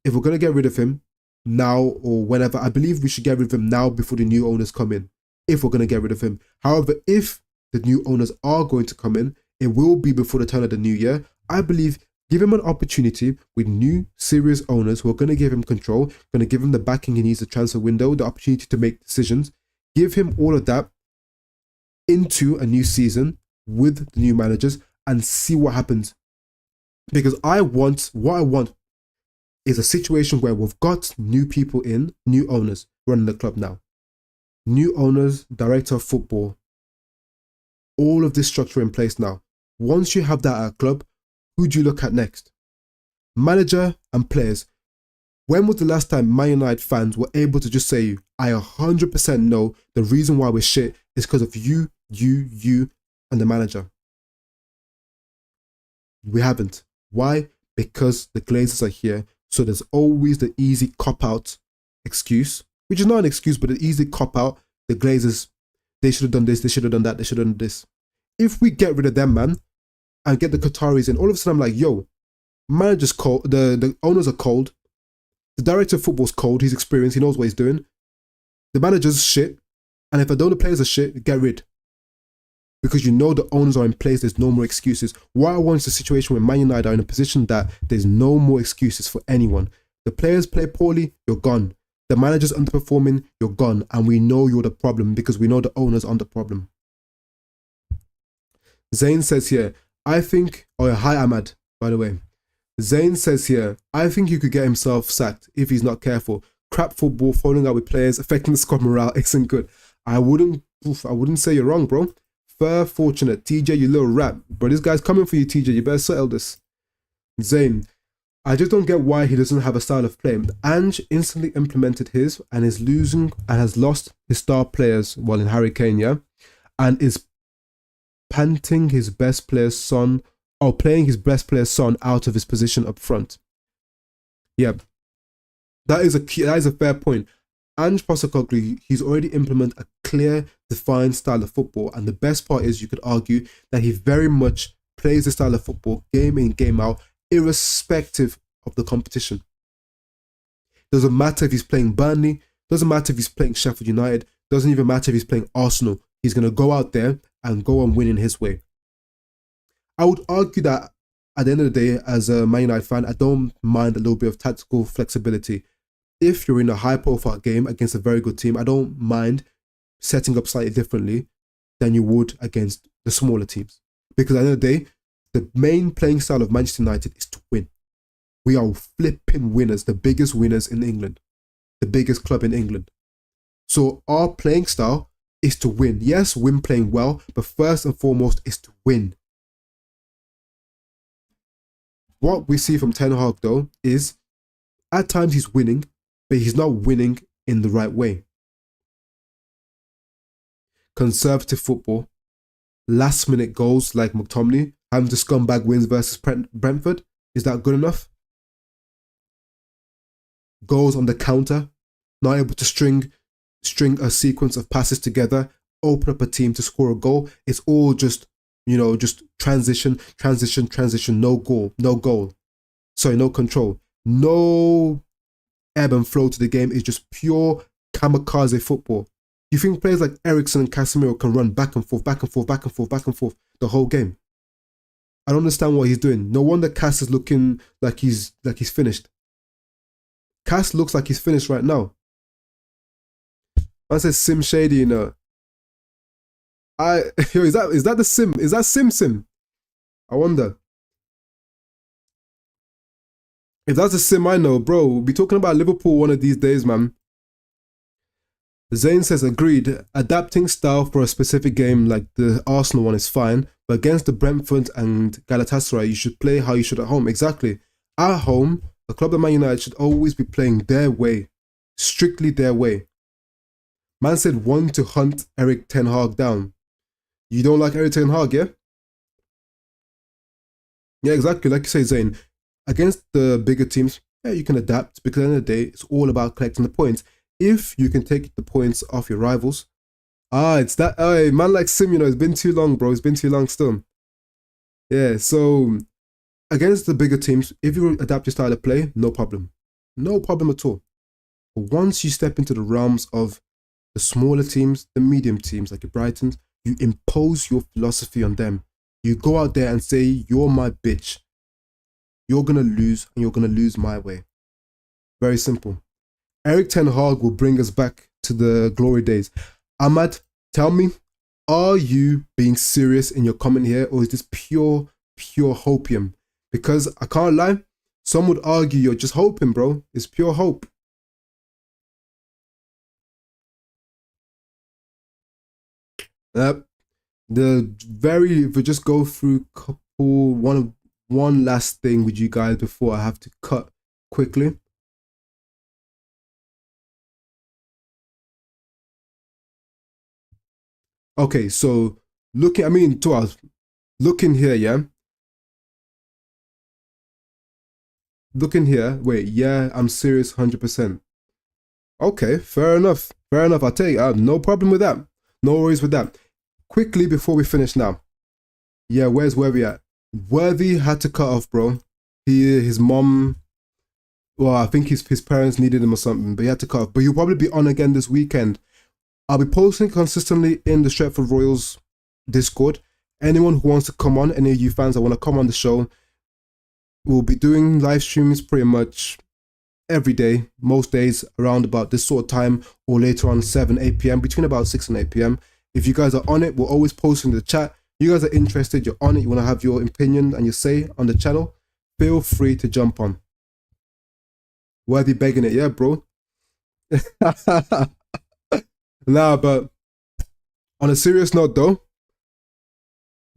A: if we're going to get rid of him now or whenever, I believe we should get rid of him now before the new owners come in, if we're going to get rid of him. However, if the new owners are going to come in, it will be before the turn of the new year. I believe give him an opportunity with new serious owners who are going to give him control, going to give him the backing he needs, the transfer window, the opportunity to make decisions. Give him all of that into a new season with the new managers and see what happens. Because what I want is a situation where we've got new people in, new owners running the club now. New owners, director of football, all of this structure in place now. Once you have that at a club, who do you look at next? Manager and players. When was the last time Man United fans were able to just say, I 100% know the reason why we're shit is because of you, and the manager? We haven't. Why? Because the Glazers are here. So there's always the easy cop-out excuse, which is not an excuse, but an easy cop-out. The Glazers, they should have done this, they should have done that, they should have done this. If we get rid of them, man, and get the Qataris in, all of a sudden I'm like, yo, manager's cold, the owners are cold, the director of football's cold, he's experienced, he knows what he's doing, the manager's shit, and if I know the players are shit, get rid. Because you know the owners are in place, there's no more excuses. What I want is a situation where Man United are in a position that there's no more excuses for anyone. The players play poorly, you're gone. The manager's underperforming, you're gone. And we know you're the problem because we know the owners are the problem. Zayn says here, hi Ahmad, by the way. Zayn says here, I think he could get himself sacked if he's not careful. Crap football, falling out with players, affecting the squad morale isn't good. I wouldn't say you're wrong, bro. Fair fortunate. TJ, you little rat. But this guy's coming for you, TJ. You better settle this. Zayn, I just don't get why he doesn't have a style of play. Ange instantly implemented his and is losing and has lost his star players while in Harry Kane, yeah? And is playing his best player's son out of his position up front. Yeah. That is a fair point. Ange Postecoglou, he's already implemented a clear, defined style of football, and the best part is you could argue that he very much plays the style of football game in, game out, irrespective of the competition. Doesn't matter if he's playing Burnley, doesn't matter if he's playing Sheffield United, doesn't even matter if he's playing Arsenal. He's going to go out there and go and win in his way. I would argue that at the end of the day, as a Man United fan, I don't mind a little bit of tactical flexibility. If you're in a high-profile game against a very good team, I don't mind setting up slightly differently than you would against the smaller teams. Because at the end of the day, the main playing style of Manchester United is to win. We are flipping winners, the biggest winners in England, the biggest club in England. So our playing style is to win. Yes, win playing well, but first and foremost is to win. What we see from Ten Hag, though, is At times he's winning, but he's not winning in the right way. Conservative football, last minute goals like McTominay, having to scumbag wins versus Brentford. Is that good enough? Goals on the counter, not able to string a sequence of passes together, open up a team to score a goal. It's all just, just transition, no goal. Sorry, no control. No ebb and flow to the game. It's just pure kamikaze football. You think players like Eriksen and Casemiro can run back and forth the whole game? I don't understand what he's doing. No wonder Cass is looking like he's finished. Cass looks like he's finished right now. Man says Sim Shady, is that the Sim? Is that Sim? I wonder. If that's a Sim I know, bro, we'll be talking about Liverpool one of these days, man. Zayn says, agreed, adapting style for a specific game like the Arsenal one is fine, but against the Brentford and Galatasaray, you should play how you should at home. Exactly. At home, the club of Man United should always be playing their way, strictly their way. Man said want to hunt Erik Ten Hag down. You don't like Erik Ten Hag, yeah? Yeah, exactly. Like you say, Zayn, against the bigger teams, yeah, you can adapt because at the end of the day, it's all about collecting the points. If you can take the points off your rivals, it's that. Hey, man, like Sim, it's been too long, bro. It's been too long still. Yeah, so against the bigger teams, if you adapt your style of play, no problem at all. But once you step into the realms of the smaller teams, the medium teams like your Brightons, you impose your philosophy on them. You go out there and say, you're my bitch. You're going to lose, and you're going to lose my way. Very simple. Erik Ten Hag will bring us back to the glory days. Ahmad, tell me, are you being serious in your comment here, or is this pure hopium? Because I can't lie, some would argue you're just hoping, bro. It's pure hope. If we just go through one last thing with you guys before I have to cut quickly. Okay, so looking here, yeah. Looking here, wait, yeah, I'm serious 100%. Okay, fair enough. I'll tell you, I have no problem with that. No worries with that. Quickly before we finish now. Yeah, where's Worthy at? Worthy had to cut off, bro. His mom, well, I think his parents needed him or something, but he had to cut off. But he'll probably be on again this weekend. I'll be posting consistently in the Stretford Royals Discord. Anyone who wants to come on, any of you fans that want to come on the show, we'll be doing live streams pretty much every day, most days around about this sort of time, or later on 7-8 p.m, between about 6 and 8 p.m. If you guys are on it, we're always posting in the chat. You guys are interested, you're on it, you want to have your opinion and your say on the channel, feel free to jump on. Worthy begging it, yeah, bro. Nah, but on a serious note though,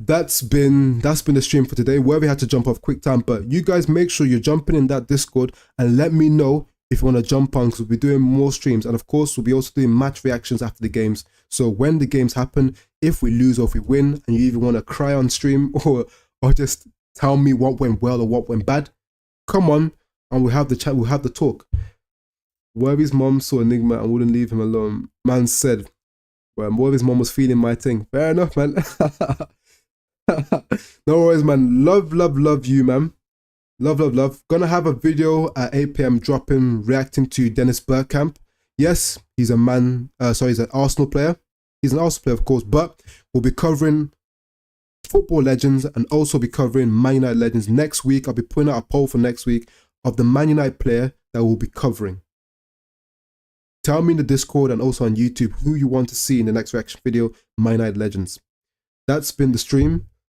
A: that's been the stream for today. Worthy had to jump off quick time, but you guys make sure you're jumping in that Discord and let me know if you want to jump on, because we'll be doing more streams, and of course we'll be also doing match reactions after the games. So when the games happen, if we lose or if we win, and you even want to cry on stream or just tell me what went well or what went bad, come on and we'll have the chat, we'll have the talk. Worthy's mom saw Enigma and wouldn't leave him alone. Man said, well, Worthy's mom was feeling my thing. Fair enough, man. No worries, man. Love you, man. Love. Gonna have a video at 8 p.m. dropping, reacting to Dennis Bergkamp. Yes, he's a man, he's an Arsenal player. He's an Arsenal player, of course, but we'll be covering football legends and also be covering Man United legends. Next week, I'll be putting out a poll for next week of the Man United player that we'll be covering. Tell me in the Discord and also on YouTube who you want to see in the next reaction video, Man United legends. That's been the stream.